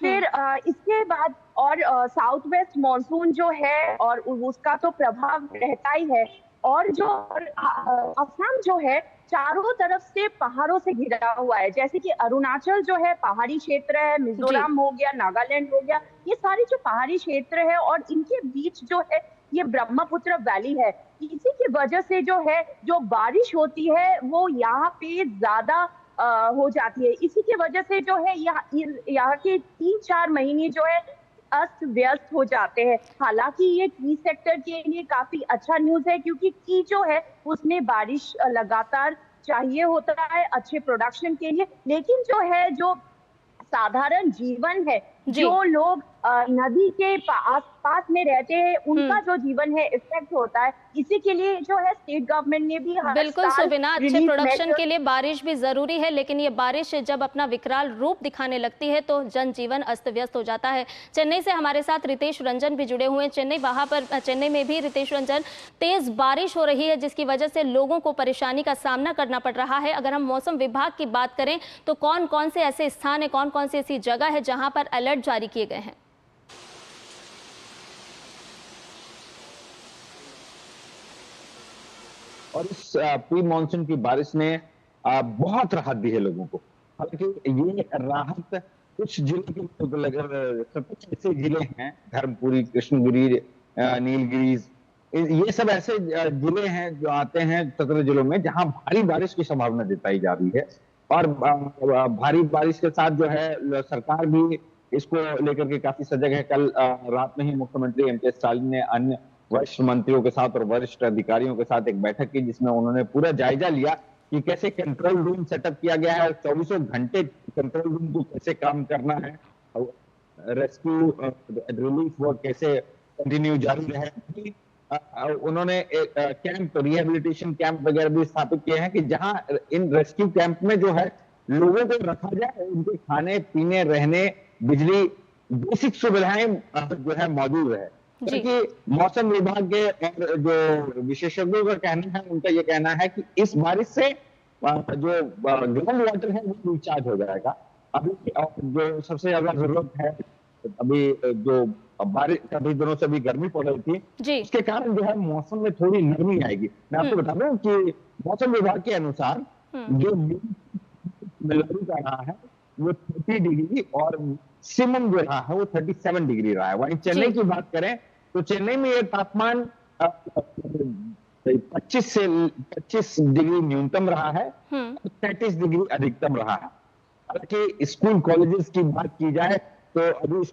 फिर इसके बाद और साउथ वेस्ट मॉनसून जो है और उसका तो प्रभाव रहता ही है, और जो असम जो है चारों तरफ से पहाड़ों से घिरा हुआ है, जैसे कि अरुणाचल जो है पहाड़ी क्षेत्र है, मिजोरम हो गया, नागालैंड हो गया, ये सारी जो पहाड़ी क्षेत्र है और इनके बीच जो है ये ब्रह्मपुत्र वैली है। इसी की वजह से जो है जो बारिश होती है वो यहाँ पे ज्यादा हो जाती है। इसी की वजह से जो है यहाँ के 3-4 महीने जो है अस्त व्यस्त हो जाते हैं। हालांकि ये टी सेक्टर के लिए काफी अच्छा न्यूज है, क्योंकि टी जो है उसमें बारिश लगातार चाहिए होता है अच्छे प्रोडक्शन के लिए, लेकिन जो है जो साधारण जीवन है, जो लोग नदी के आसपास में रहते हैं उनका जो जीवन है इफेक्ट होता है। इसी के लिए जो है स्टेट गवर्नमेंट ने भी बिल्कुल सुबिना, अच्छे प्रोडक्शन के लिए बारिश भी जरूरी है, लेकिन ये बारिश जब अपना विकराल रूप दिखाने लगती है तो जनजीवन अस्त व्यस्त हो जाता है। चेन्नई से हमारे साथ रितेश रंजन भी जुड़े हुए हैं। चेन्नई में भी रितेश रंजन, तेज बारिश हो रही है जिसकी वजह से लोगों को परेशानी का सामना करना पड़ रहा है। अगर हम मौसम विभाग की बात करें तो कौन कौन से ऐसे स्थान है, कौन कौन सी ऐसी जगह है जहां पर अलर्ट जारी किए गए हैं? और इस प्री मानसून की बारिश ने बहुत राहत दी है लोगों को। हालांकि ये राहत कुछ जिले के कुछ ऐसे जिले हैं, धर्मपुरी, कृष्णगिरी, नीलगिरी, ये सब ऐसे जिले हैं जो आते हैं 17 जिलों में जहां भारी बारिश की संभावना जताई जा रही है। और भारी बारिश के साथ जो है सरकार भी इसको लेकर के काफी सजग है। कल रात में ही मुख्यमंत्री एमके स्टालिन ने अन्य वरिष्ठ मंत्रियों के साथ और वरिष्ठ अधिकारियों के साथ एक बैठक की, जिसमें उन्होंने पूरा जायजा लिया कि कैसे कंट्रोल रूम सेटअप किया गया है, 24 घंटे कंट्रोल रूम को कैसे काम करना है, रेस्क्यू रिलीफ वर्क कैसे कंटिन्यू जारी रहे। उन्होंने एक कैंप, रिहेबिलिटेशन कैंप वगैरह भी स्थापित किए हैं कि जहां इन रेस्क्यू कैंप में जो है लोगों को रखा जाए, उनके खाने पीने, रहने, बिजली, बेसिक सुविधाएं जो है मौजूद रहे। क्योंकि मौसम विभाग के और जो विशेषज्ञों का कहना है, उनका ये कहना है कि इस बारिश से जो ग्राउंड वाटर है वो रिचार्ज हो जाएगा। अभी जो सबसे ज्यादा जरूरत है, अभी जो बारिश काफी दिनों से अभी गर्मी पड़ रही थी, उसके कारण जो है मौसम में थोड़ी नरमी आएगी। मैं आपको बता दूं कि मौसम विभाग के अनुसार जो मिलारू का रहा है वो 30 डिग्री और मैक्सिमम जो रहा है वो 37 डिग्री रहा है। वहीं चेन्नई की बात करें तो चेन्नई में ये तापमान 25 डिग्री न्यूनतम रहा है, 33 डिग्री अधिकतम रहा है। हालांकि स्कूल कॉलेजेस की बात की जाए तो अभी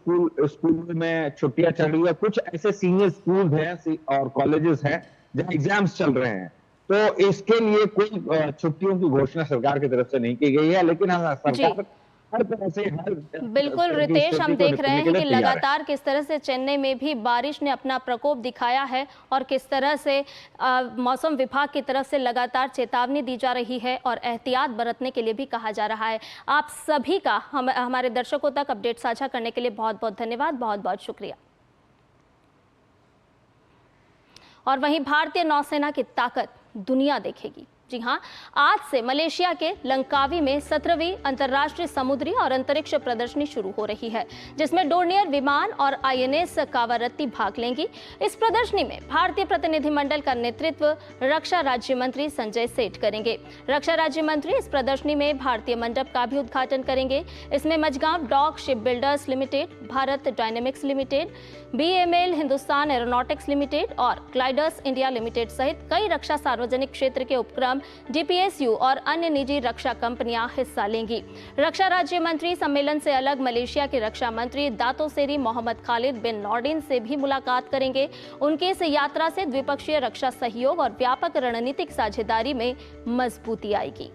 स्कूल में छुट्टियां चल रही है। कुछ ऐसे सीनियर स्कूल हैं और कॉलेजेस हैं जहां एग्जाम्स चल रहे हैं, तो इसके लिए कोई छुट्टियों की घोषणा सरकार की तरफ से नहीं की गई है। लेकिन सरकार हर तरह से बिल्कुल रितेश, हम देख रहे हैं कि लगातार किस तरह से चेन्नई में भी बारिश ने अपना प्रकोप दिखाया है और किस तरह से मौसम विभाग की तरफ से लगातार चेतावनी दी जा रही है और एहतियात बरतने के लिए भी कहा जा रहा है। आप सभी का हमारे दर्शकों तक अपडेट साझा करने के लिए बहुत बहुत धन्यवाद, बहुत बहुत शुक्रिया। और वहीं भारतीय नौसेना की ताकत दुनिया देखेगी। जी हां, आज से मलेशिया के लंकावी में 17वीं अंतर्राष्ट्रीय समुद्री और अंतरिक्ष प्रदर्शनी शुरू हो रही है, जिसमें डोर्नियर विमान और आईएनएस कावारत्ती भाग लेंगी। इस प्रदर्शनी में भारतीय प्रतिनिधिमंडल का नेतृत्व रक्षा राज्य मंत्री संजय सेठ करेंगे। रक्षा राज्य मंत्री इस प्रदर्शनी में भारतीय मंडप का भी उद्घाटन करेंगे। इसमें Mazagon dock ship builders limited, Bharat dynamics limited, BML Hindustan aeronautics limited और ग्लाइडर्स इंडिया लिमिटेड सहित कई रक्षा सार्वजनिक क्षेत्र के उपक्रम, डीपीएसयू और अन्य निजी रक्षा कंपनियां हिस्सा लेंगी। रक्षा राज्य मंत्री सम्मेलन से अलग मलेशिया के रक्षा मंत्री दातो सेरी मोहम्मद खालिद बिन नॉर्डिन से भी मुलाकात करेंगे। उनके इस यात्रा से द्विपक्षीय रक्षा सहयोग और व्यापक रणनीतिक साझेदारी में मजबूती आएगी।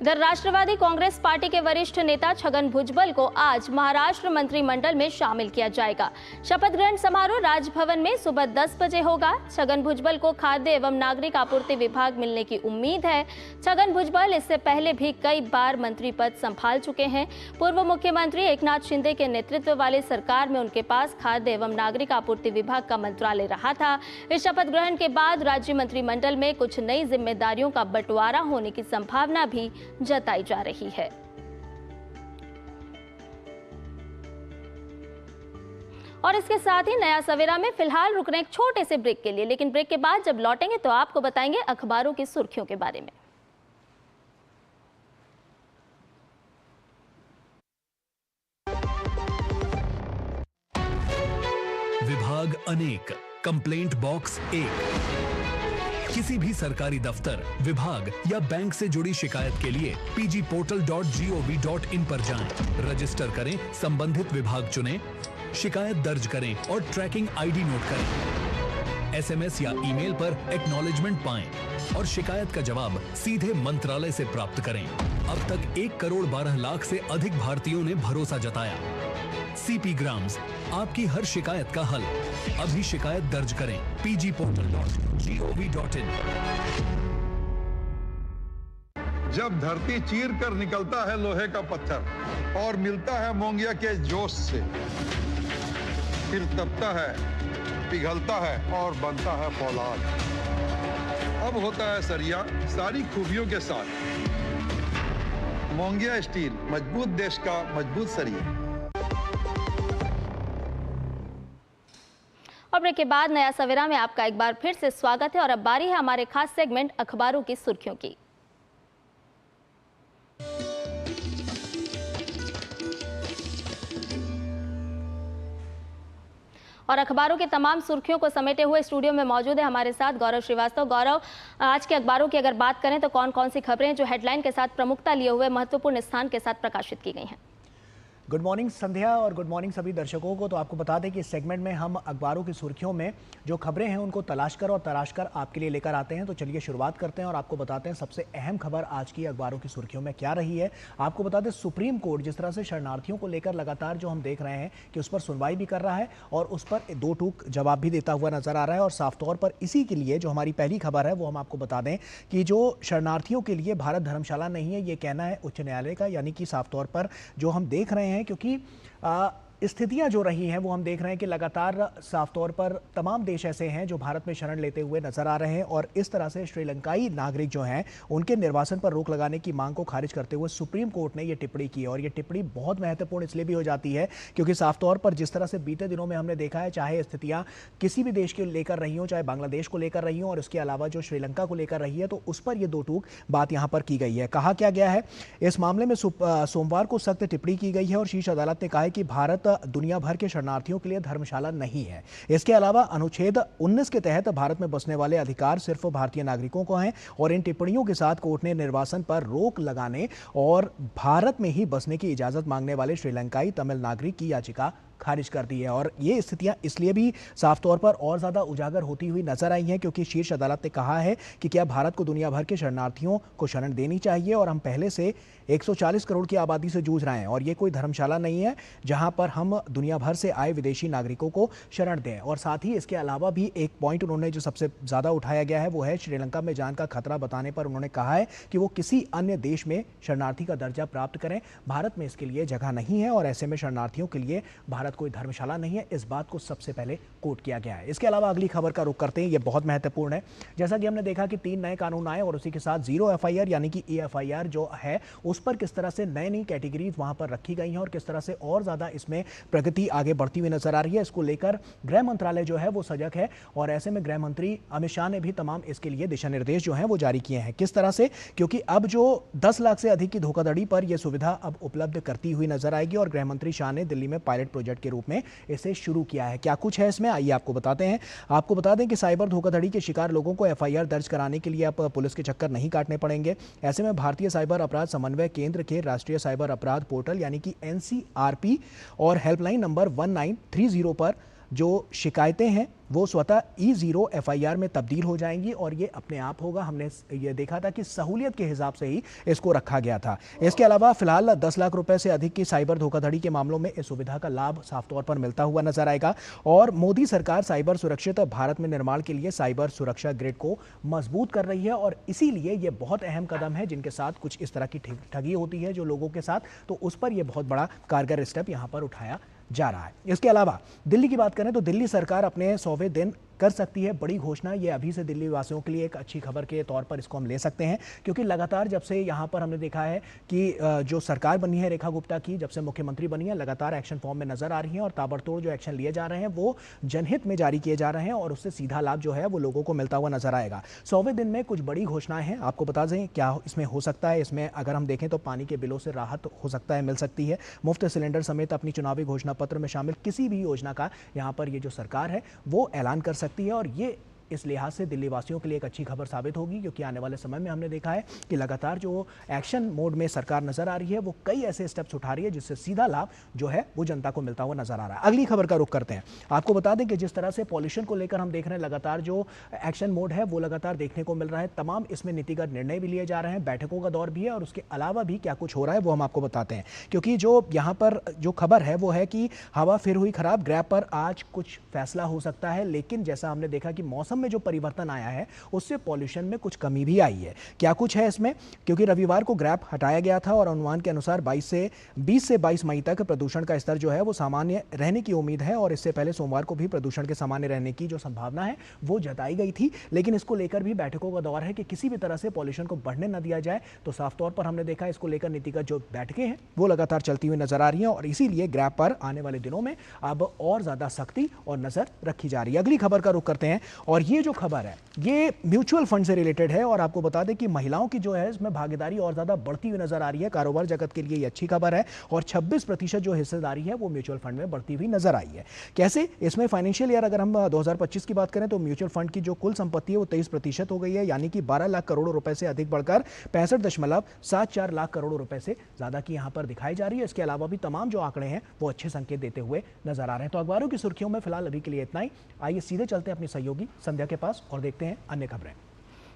इधर राष्ट्रवादी कांग्रेस पार्टी के वरिष्ठ नेता छगन भुजबल को आज महाराष्ट्र मंत्रिमंडल में शामिल किया जाएगा। शपथ ग्रहण समारोह राजभवन में सुबह 10 बजे होगा। छगन भुजबल को खाद्य एवं नागरिक आपूर्ति विभाग मिलने की उम्मीद है। छगन भुजबल इससे पहले भी कई बार मंत्री पद संभाल चुके हैं। पूर्व मुख्यमंत्री एकनाथ शिंदे के नेतृत्व वाली सरकार में उनके पास खाद्य एवं नागरिक आपूर्ति विभाग का मंत्रालय रहा था। इस शपथ ग्रहण के बाद राज्य मंत्रिमंडल में कुछ नई जिम्मेदारियों का बंटवारा होने की संभावना भी जताई जा रही है। और इसके साथ ही नया सवेरा में फिलहाल रुक रहे एक छोटे से ब्रेक के लिए, लेकिन ब्रेक के बाद जब लौटेंगे तो आपको बताएंगे अखबारों की सुर्खियों के बारे में। विभाग अनेक, कंप्लेंट बॉक्स 1। किसी भी सरकारी दफ्तर, विभाग या बैंक से जुड़ी शिकायत के लिए pgportal.gov.in पर जाएं, रजिस्टर करें, संबंधित विभाग चुनें, शिकायत दर्ज करें और ट्रैकिंग आईडी नोट करें। एसएमएस या ईमेल पर एक्नॉलेजमेंट पाएं और शिकायत का जवाब सीधे मंत्रालय से प्राप्त करें। अब तक 1 करोड़ 12 लाख से अधिक भारतीयों ने भरोसा जताया। सीपी ग्राम्स, आपकी हर शिकायत का हल। अभी शिकायत दर्ज करें pgportal.gov.in। जब धरती चीर कर निकलता है लोहे का पत्थर और मिलता है मोंगिया के जोश से, फिर तपता है, पिघलता है और बनता है फौलाद। अब होता है सरिया सारी खूबियों के साथ। मोंगिया स्टील, मजबूत देश का मजबूत सरिया। और ब्रेक के बाद नया सवेरा में आपका एक बार फिर से स्वागत है और अब बारी है हमारे खास सेगमेंट अखबारों की सुर्खियों की। और अखबारों के तमाम सुर्खियों को समेटे हुए स्टूडियो में मौजूद है हमारे साथ गौरव श्रीवास्तव। गौरव, आज के अखबारों की अगर बात करें तो कौन कौन सी खबरें जो हेडलाइन के साथ प्रमुखता लिए हुए महत्वपूर्ण स्थान के साथ प्रकाशित की गई हैं? गुड मॉर्निंग संध्या और गुड मॉर्निंग सभी दर्शकों को। तो आपको बता दें कि इस सेगमेंट में हम अखबारों की सुर्खियों में जो खबरें हैं उनको तराश कर आपके लिए लेकर आते हैं। तो चलिए शुरुआत करते हैं और आपको बताते हैं सबसे अहम खबर आज की अखबारों की सुर्खियों में क्या रही है। आपको बता दें सुप्रीम कोर्ट जिस तरह से शरणार्थियों को लेकर लगातार जो हम देख रहे हैं कि उस पर सुनवाई भी कर रहा है और उस पर 2 टूक जवाब भी देता हुआ नजर आ रहा है। और साफ तौर पर इसी के लिए जो हमारी पहली खबर है वो हम आपको बता दें कि जो शरणार्थियों के लिए भारत धर्मशाला नहीं है, ये कहना है उच्च न्यायालय का। यानी कि साफ तौर पर जो हम देख रहे हैं, क्योंकि स्थितियां जो रही हैं वो हम देख रहे हैं कि लगातार साफ तौर पर तमाम देश ऐसे हैं जो भारत में शरण लेते हुए नजर आ रहे हैं और इस तरह से श्रीलंकाई नागरिक जो हैं उनके निर्वासन पर रोक लगाने की मांग को खारिज करते हुए सुप्रीम कोर्ट ने ये टिप्पणी की। और ये टिप्पणी बहुत महत्वपूर्ण इसलिए भी हो जाती है क्योंकि साफ तौर पर जिस तरह से बीते दिनों में हमने देखा है, चाहे स्थितियां किसी भी देश के लेकर रही हों, चाहे बांग्लादेश को लेकर रही हों और इसके अलावा जो श्रीलंका को लेकर रही है, तो उस पर यह 2 टूक बात यहां पर की गई है। कहा क्या गया है, इस मामले में सोमवार को सख्त टिप्पणी की गई है और शीर्ष अदालत ने कहा है कि भारत दुनिया भर के शरणार्थियों के लिए धर्मशाला नहीं है। इसके अलावा अनुच्छेद 19 के तहत भारत में बसने वाले अधिकार सिर्फ भारतीय नागरिकों को हैं और इन टिप्पणियों के साथ कोर्ट ने निर्वासन पर रोक लगाने और भारत में ही बसने की इजाजत मांगने वाले श्रीलंकाई तमिल नागरिक की याचिका खारिज कर दी है। और ये स्थितियां इसलिए भी साफ तौर पर और ज्यादा उजागर होती हुई नजर आई हैं क्योंकि शीर्ष अदालत ने कहा है कि क्या भारत को दुनिया भर के शरणार्थियों को शरण देनी चाहिए और हम पहले से 140 करोड़ की आबादी से जूझ रहे हैं और ये कोई धर्मशाला नहीं है जहां पर हम दुनिया भर से आए विदेशी नागरिकों को शरण दें। और साथ ही इसके अलावा भी एक पॉइंट उन्होंने जो सबसे ज्यादा उठाया गया है वो है श्रीलंका में जान का खतरा बताने पर उन्होंने कहा है कि वो किसी अन्य देश में शरणार्थी का दर्जा प्राप्त करें, भारत में इसके लिए जगह नहीं है और ऐसे में शरणार्थियों के लिए भारत कोई धर्मशाला नहीं है। इस बात को सबसे पहले कोट किया गया है। इसके अलावा अगली खबर का रुख करते हैं, यह बहुत महत्वपूर्ण है। जैसा कि हमने देखा कि 3 नए कानून आए और उसी के साथ 0 FIR यानी कि EFIR जो है उस पर किस तरह से नई कैटेगरीज वहां पर रखी गई हैं और किस तरह से और ज्यादा इसमें प्रगति आगे बढ़ती हुई नजर आ रही है। इसको लेकर गृह मंत्रालय जो है वो सजग है और ऐसे में गृह मंत्री अमित शाह ने भी तमाम इसके लिए दिशा निर्देश जो हैं वो जारी किए हैं। किस तरह से, क्योंकि अब जो 10 लाख से अधिक की धोखाधड़ी पर यह सुविधा अब उपलब्ध करती हुई नजर आएगी और गृह मंत्री शाह ने दिल्ली में पायलट प्रोजेक्ट के रूप में इसे शुरू किया है। क्या कुछ है इसमें, आइए आपको बताते हैं। आपको बता दें कि साइबर धोखाधड़ी के शिकार लोगों को FIR दर्ज कराने के लिए अब पुलिस के चक्कर नहीं काटने पड़ेंगे। ऐसे में भारतीय साइबर अपराध समन्वय केंद्र के राष्ट्रीय साइबर अपराध पोर्टल यानी कि NCRP और हेल्पलाइन नंबर 1930 पर जो शिकायतें हैं वो स्वतः E0 FIR में तब्दील हो जाएंगी और ये अपने आप होगा। हमने ये देखा था कि सहूलियत के हिसाब से ही इसको रखा गया था। इसके अलावा फिलहाल 10 लाख रुपए से अधिक की साइबर धोखाधड़ी के मामलों में इस सुविधा का लाभ साफ तौर पर मिलता हुआ नजर आएगा। और मोदी सरकार साइबर सुरक्षित भारत में निर्माण के लिए साइबर सुरक्षा ग्रिड को मजबूत कर रही है और इसीलिए ये बहुत अहम कदम है। जिनके साथ कुछ इस तरह की ठगी होती है जो लोगों के साथ, तो उस पर यह बहुत बड़ा कारगर स्टेप यहाँ पर उठाया जा रहा है। इसके अलावा दिल्ली की बात करें तो दिल्ली सरकार अपने 100वें दिन कर सकती है बड़ी घोषणा। ये अभी से दिल्ली वासियों के लिए एक अच्छी खबर के तौर पर इसको हम ले सकते हैं, क्योंकि लगातार जब से यहाँ पर हमने देखा है कि जो सरकार बनी है रेखा गुप्ता की, जब से मुख्यमंत्री बनी है, लगातार एक्शन फॉर्म में नजर आ रही हैं और ताबड़तोड़ जो एक्शन लिए जा रहे हैं वो जनहित में जारी किए जा रहे हैं और उससे सीधा लाभ जो है वो लोगों को मिलता हुआ नजर आएगा। 100वें दिन में कुछ बड़ी घोषणाएं हैं, आपको बता दें क्या इसमें हो सकता है। इसमें अगर हम देखें तो पानी के बिलों से राहत हो सकता है, मिल सकती है। मुफ्त सिलेंडर समेत अपनी चुनावी घोषणा पत्र में शामिल किसी भी योजना का यहाँ पर ये जो सरकार है वो ऐलान कर सकती है और ये इस लिहाज से दिल्ली वासियों के लिए एक अच्छी खबर साबित होगी, क्योंकि आने वाले समय में हमने देखा है कि लगातार जो एक्शन मोड में सरकार नजर आ रही है वो कई ऐसे स्टेप्स उठा रही है जिससे सीधा लाभ जो है वो जनता को मिलता हुआ नजर आ रहा है। अगली खबर का रुख करते हैं। आपको बता दें कि जिस तरह से पॉल्यूशन को लेकर हम देख रहे हैं लगातार जो एक्शन मोड है वो लगातार देखने को मिल रहा है। तमाम इसमें नीतिगत निर्णय भी लिए जा रहे हैं, बैठकों का दौर भी है और उसके अलावा भी क्या कुछ हो रहा है वो हम आपको बताते हैं। क्योंकि जो यहाँ पर जो खबर है वो है कि हवा फिर हुई खराब, ग्रैब पर आज कुछ फैसला हो सकता है। लेकिन जैसा हमने देखा कि मौसम में जो परिवर्तन आया है उससे पॉल्यूशन में कुछ कमी भी आई है। क्या कुछ है इसमें, क्योंकि रविवार को ग्रैब हटाया गया था और अनुमान के अनुसार 20 से 22 मई तक प्रदूषण का स्तर जो है वो सामान्य रहने की उम्मीद है और इससे पहले सोमवार को भी प्रदूषण के सामान्य रहने की जो संभावना है वो जताई गई थी। लेकिन इसको लेकर भी बैठकों का दौर है कि किसी भी तरह से पॉल्यूशन को बढ़ने न दिया जाए। तो साफ तौर पर हमने देखा इसको लेकर नीतिगत जो बैठकें हैं वो लगातार चलती हुई नजर आ रही हैं और इसीलिए ग्रैब पर आने वाले दिनों में अब और ज्यादा सख्ती और नजर रखी जा रही है। अगली खबर का रुख करते हैं और ये जो खबर है ये म्यूचुअल फंड से रिलेटेड है और आपको बता दें कि महिलाओं की जो है इसमें भागीदारी और ज्यादा बढ़ती हुई नजर आ रही है। कारोबार जगत के लिए ये अच्छी खबर है और 26% जो हिस्सेदारी है वो म्यूचुअल फंड में बढ़ती हुई नजर आई है। कैसे, इसमें फाइनेंशियल ईयर अगर हम 2025 की बात करें तो म्यूचुअल फंड की जो कुल संपत्ति है वो 23% हो गई है, यानी कि 12 लाख करोड़ रुपए से अधिक बढ़कर 65.74 लाख करोड़ रुपए से ज्यादा की यहां पर दिखाई जा रही है। इसके अलावा भी तमाम जो आंकड़े हैं वो अच्छे संकेत देते हुए नजर आ रहे हैं। तो अखबारों की सुर्खियों में फिलहाल अभी के लिए इतना ही। आइए सीधे चलते हैं अपनी सहयोगी संध्या के पास और देखते हैं अन्य खबरें।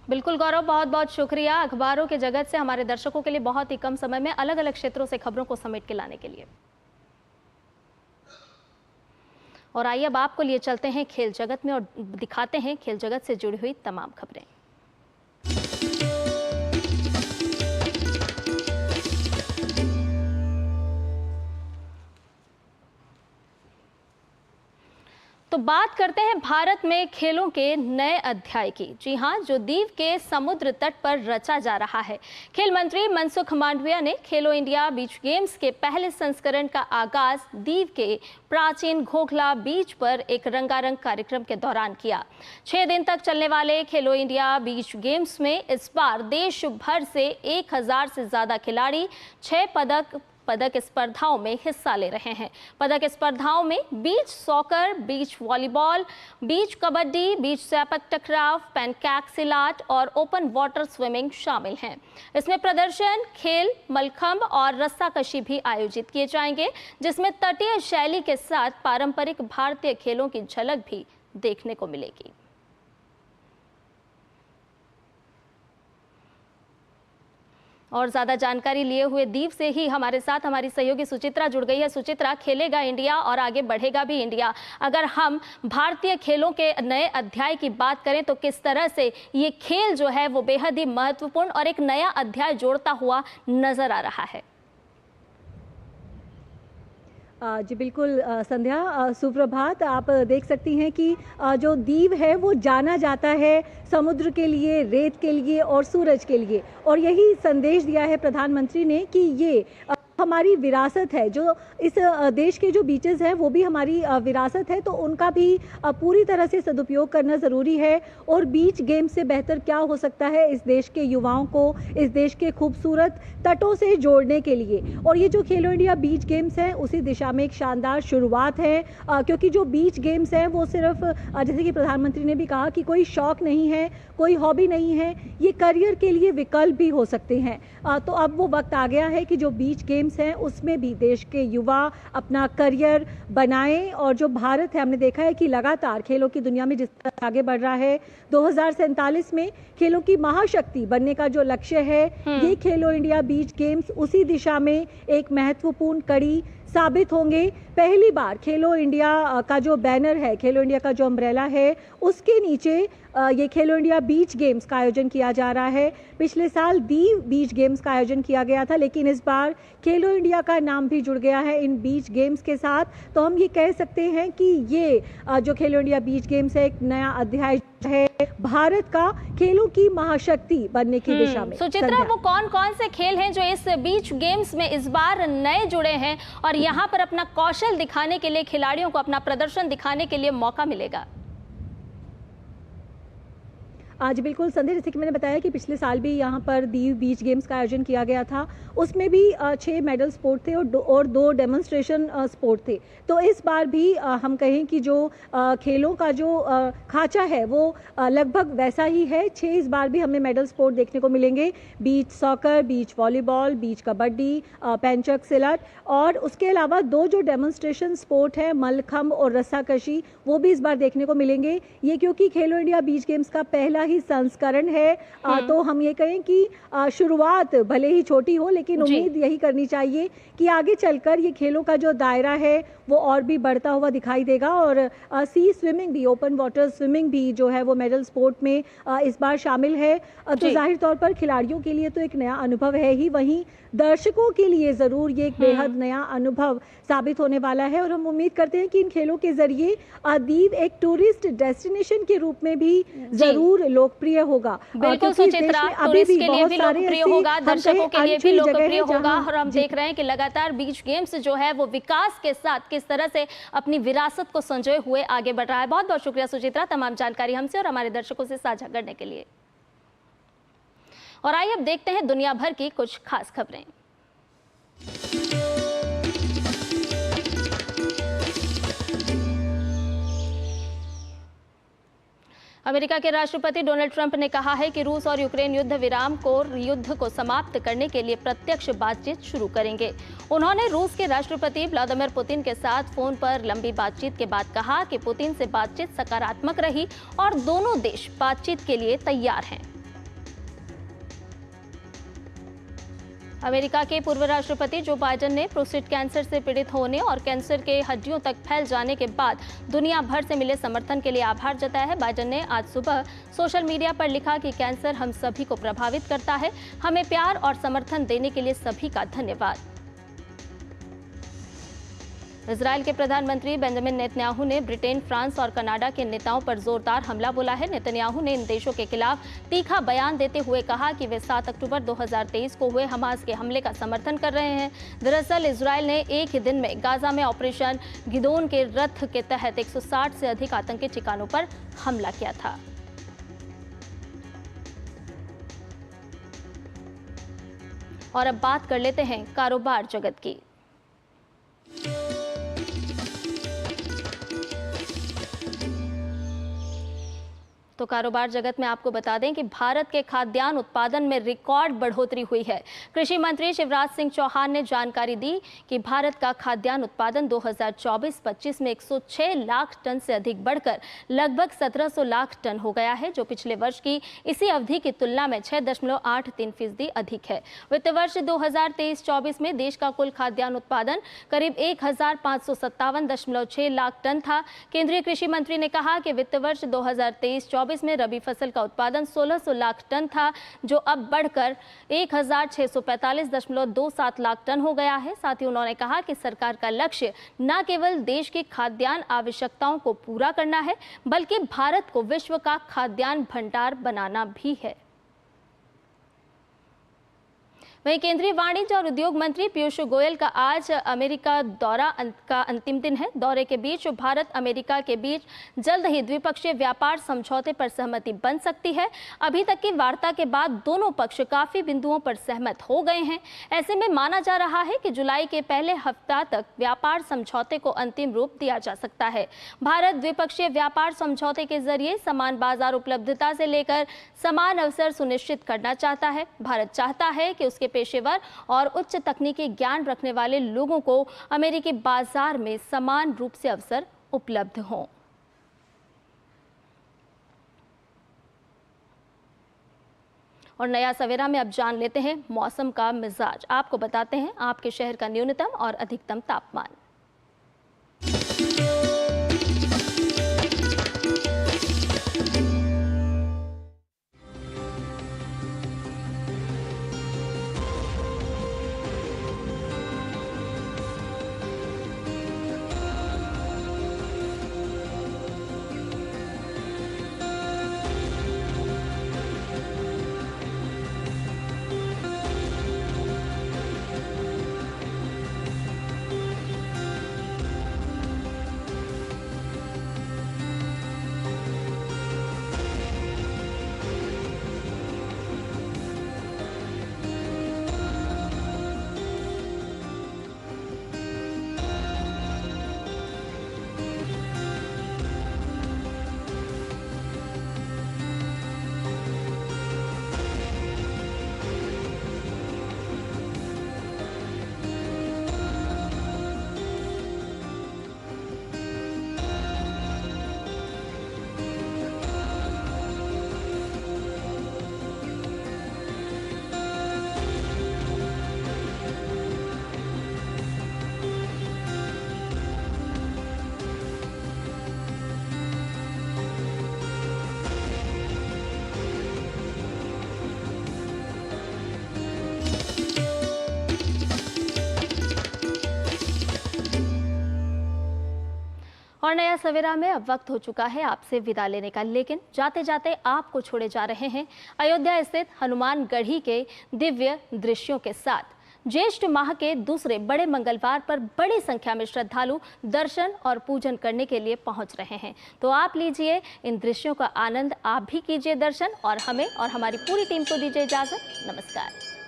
बिल्कुल गौरव, बहुत बहुत शुक्रिया अखबारों के जगत से हमारे दर्शकों के लिए बहुत ही कम समय में अलग अलग क्षेत्रों से खबरों को समेट के लाने के लिए। और आइए अब आपको लिए चलते हैं खेल जगत में और दिखाते हैं खेल जगत से जुड़ी हुई तमाम खबरें। तो बात करते हैं भारत में खेलों के नए अध्याय की। जी हां, जो दीव के समुद्र तट पर रचा जा रहा है। खेल मंत्री मनसुख मांडविया ने खेलो इंडिया बीच गेम्स के पहले संस्करण का आगाज दीव के प्राचीन घोघला बीच पर एक रंगारंग कार्यक्रम के दौरान किया। 6 दिन तक चलने वाले खेलो इंडिया बीच गेम्स में इस बार देश भर से 1000 से ज्यादा खिलाड़ी 6 पदक स्पर्धाओं में हिस्सा ले रहे हैं। पदक स्पर्धाओं में बीच सॉकर, बीच वॉलीबॉल, बीच कबड्डी, बीच सैपक टकराव, पैनकैक सिलाट और ओपन वाटर स्विमिंग शामिल हैं। इसमें प्रदर्शन, खेल, मलखंब और रस्साकशी भी आयोजित किए जाएंगे, जिसमें तटीय शैली के साथ पारंपरिक भारतीय खेलों की झलक भी देखने को मिलेगी। और ज्यादा जानकारी लिए हुए दीव से ही हमारे साथ हमारी सहयोगी सुचित्रा जुड़ गई है। सुचित्रा, खेलेगा इंडिया और आगे बढ़ेगा भी इंडिया। अगर हम भारतीय खेलों के नए अध्याय की बात करें तो किस तरह से ये खेल जो है वो बेहद ही महत्वपूर्ण और एक नया अध्याय जोड़ता हुआ नजर आ रहा है? जी बिल्कुल संध्या, सुप्रभात। आप देख सकती हैं कि जो दीव है वो जाना जाता है समुद्र के लिए, रेत के लिए और सूरज के लिए, और यही संदेश दिया है प्रधानमंत्री ने कि ये हमारी विरासत है। जो इस देश के जो बीचेस हैं वो भी हमारी विरासत है, तो उनका भी पूरी तरह से सदुपयोग करना ज़रूरी है। और बीच गेम से बेहतर क्या हो सकता है इस देश के युवाओं को इस देश के खूबसूरत तटों से जोड़ने के लिए। और ये जो खेलो इंडिया बीच गेम्स हैं उसी दिशा में एक शानदार शुरुआत है, क्योंकि जो बीच गेम्स हैं वो सिर्फ जैसे कि प्रधानमंत्री ने भी कहा कि कोई शौक नहीं है, कोई हॉबी नहीं है, ये करियर के लिए विकल्प भी हो सकते हैं। तो अब वो वक्त आ गया है कि जो बीच गेम्स गेम्स हैं उसमें भी देश के युवा अपना करियर बनाएं। और जो भारत है, हमने देखा है कि लगातार खेलों की दुनिया में जिस तरह आगे बढ़ रहा है, 2047 में खेलों की महाशक्ति बनने का जो लक्ष्य है, ये खेलो इंडिया बीच गेम्स उसी दिशा में एक महत्वपूर्ण कड़ी साबित होंगे। पहली बार खेलो इंडिया का जो बैनर है, खेलो इंडिया का जो अम्ब्रेला है, उसके नीचे ये खेलो इंडिया बीच गेम्स का आयोजन किया जा रहा है। पिछले साल दीव बीच गेम्स का आयोजन किया गया था, लेकिन इस बार खेलो इंडिया का नाम भी जुड़ गया है इन बीच गेम्स के साथ। तो हम ये कह सकते हैं कि ये जो खेलो इंडिया बीच गेम्स है, एक नया अध्याय है भारत का खेलों की महाशक्ति बनने की दिशा में। सुचित्रा, वो कौन कौन से खेल हैं जो इस बीच गेम्स में इस बार नए जुड़े हैं और यहाँ पर अपना कौशल दिखाने के लिए, खिलाड़ियों को अपना प्रदर्शन दिखाने के लिए मौका मिलेगा? आज बिल्कुल संध्या, जैसे कि मैंने बताया कि पिछले साल भी यहाँ पर दीव बीच गेम्स का आयोजन किया गया था, उसमें भी 6 मेडल स्पोर्ट थे और 2 डेमोन्स्ट्रेशन स्पोर्ट थे। तो इस बार भी हम कहें कि जो खेलों का जो खांचा है वो लगभग वैसा ही है। 6 इस बार भी हमें मेडल स्पोर्ट देखने को मिलेंगे, बीच सॉकर, बीच वॉलीबॉल, बीच कबड्डी, पेंचक सिलट, और उसके अलावा 2 जो डेमोन्स्ट्रेशन स्पोर्ट है, मलखम्ब और रस्साकशी, वो भी इस बार देखने को मिलेंगे। ये क्योंकि खेलो इंडिया बीच गेम्स का पहला ही संस्करण है, तो हम ये कहें कि शुरुआत भले ही छोटी हो, लेकिन उम्मीद यही करनी चाहिए कि आगे चलकर ये खेलों का जो दायरा है वो और भी बढ़ता हुआ दिखाई देगा। और सी स्विमिंग भी, ओपन वाटर स्विमिंग भी जो है वो मेडल स्पोर्ट में इस बार शामिल है। तो जाहिर तौर पर खिलाड़ियों के लिए तो एक नया अनुभव है ही, वहीं दर्शकों के लिए जरूर ये एक बेहद नया अनुभव साबित होने वाला है। और हम उम्मीद करते हैं कि इन खेलों के जरिए दीव एक टूरिस्ट डेस्टिनेशन के रूप में भी जरूर लोकप्रिय होगा। बिल्कुल सुचित्रा, टूरिस्ट के लिए भी लोकप्रिय होगा, दर्शकों के लिए भी लोकप्रिय होगा। और हम देख रहे हैं कि लगातार बीच गेम्स जो है वो विकास के साथ किस तरह से अपनी विरासत को संजोए हुए आगे बढ़ रहा है। बहुत बहुत शुक्रिया सुचित्रा, तमाम जानकारी हमसे और हमारे दर्शकों से साझा करने के लिए। और आइए अब देखते हैं दुनिया भर की कुछ खास खबरें। अमेरिका के राष्ट्रपति डोनाल्ड ट्रंप ने कहा है कि रूस और यूक्रेन युद्ध को समाप्त करने के लिए प्रत्यक्ष बातचीत शुरू करेंगे। उन्होंने रूस के राष्ट्रपति व्लादिमीर पुतिन के साथ फोन पर लंबी बातचीत के बाद कहा कि पुतिन से बातचीत सकारात्मक रही और दोनों देश बातचीत के लिए तैयार हैं। अमेरिका के पूर्व राष्ट्रपति जो बाइडेन ने प्रोस्टेट कैंसर से पीड़ित होने और कैंसर के हड्डियों तक फैल जाने के बाद दुनिया भर से मिले समर्थन के लिए आभार जताया है। बाइडेन ने आज सुबह सोशल मीडिया पर लिखा कि कैंसर हम सभी को प्रभावित करता है, हमें प्यार और समर्थन देने के लिए सभी का धन्यवाद। इजराइल के प्रधानमंत्री बेंजामिन नेतन्याहू ने ब्रिटेन, फ्रांस और कनाडा के नेताओं पर जोरदार हमला बोला है। नेतन्याहू ने इन देशों के खिलाफ तीखा बयान देते हुए कहा कि वे 7 अक्टूबर 2023 को हुए हमास के हमले का समर्थन कर रहे हैं। दरअसल इजराइल ने एक ही दिन में गाजा में ऑपरेशन गिदोन के रथ के तहत 160 से अधिक आतंकी ठिकानों पर हमला किया था। और अब बात कर लेते हैं कारोबार जगत की। तो कारोबार जगत में आपको बता दें कि भारत के खाद्यान्न उत्पादन में रिकॉर्ड बढ़ोतरी हुई है। कृषि मंत्री शिवराज सिंह चौहान ने जानकारी दी कि भारत का खाद्यान्न उत्पादन 2024-25 में 106 लाख टन से अधिक बढ़कर लगभग 1700 लाख टन हो गया है, जो पिछले वर्ष की इसी अवधि की तुलना में 6.83% अधिक है। वित्त वर्ष 2023-24 में देश का कुल खाद्यान्न उत्पादन करीब 1557.6 लाख टन था। केंद्रीय कृषि मंत्री ने कहा कि वित्त वर्ष 2023-24 में रबी फसल का उत्पादन 1600 लाख टन था, जो अब बढ़कर 1645.27 लाख टन हो गया है। साथ ही उन्होंने कहा कि सरकार का लक्ष्य न केवल देश की खाद्यान्न आवश्यकताओं को पूरा करना है, बल्कि भारत को विश्व का खाद्यान्न भंडार बनाना भी है। वहीं केंद्रीय वाणिज्य और उद्योग मंत्री पीयूष गोयल का आज अमेरिका दौरा का अंतिम दिन है। दौरे के बीच भारत अमेरिका के बीच जल्द ही द्विपक्षीय व्यापार समझौते पर सहमति बन सकती है। अभी तक की वार्ता के बाद दोनों पक्ष काफी बिंदुओं पर सहमत हो गए हैं। ऐसे में माना जा रहा है कि जुलाई के पहले हफ्ता तक व्यापार समझौते को अंतिम रूप दिया जा सकता है। भारत द्विपक्षीय व्यापार समझौते के जरिए समान बाजार उपलब्धता से लेकर समान अवसर सुनिश्चित करना चाहता है। भारत चाहता है कि उसके पेशेवर और उच्च तकनीकी ज्ञान रखने वाले लोगों को अमेरिकी बाजार में समान रूप से अवसर उपलब्ध हों। और नया सवेरा में अब जान लेते हैं मौसम का मिजाज। आपको बताते हैं आपके शहर का न्यूनतम और अधिकतम तापमान। और नया सवेरा में अब वक्त हो चुका है आपसे विदा लेने का, लेकिन जाते जाते आपको छोड़े जा रहे हैं अयोध्या स्थित हनुमानगढ़ी के दिव्य दृश्यों के साथ। ज्येष्ठ माह के दूसरे बड़े मंगलवार पर बड़ी संख्या में श्रद्धालु दर्शन और पूजन करने के लिए पहुंच रहे हैं। तो आप लीजिए इन दृश्यों का आनंद, आप भी कीजिए दर्शन और हमें और हमारी पूरी टीम को दीजिए इजाजत। नमस्कार।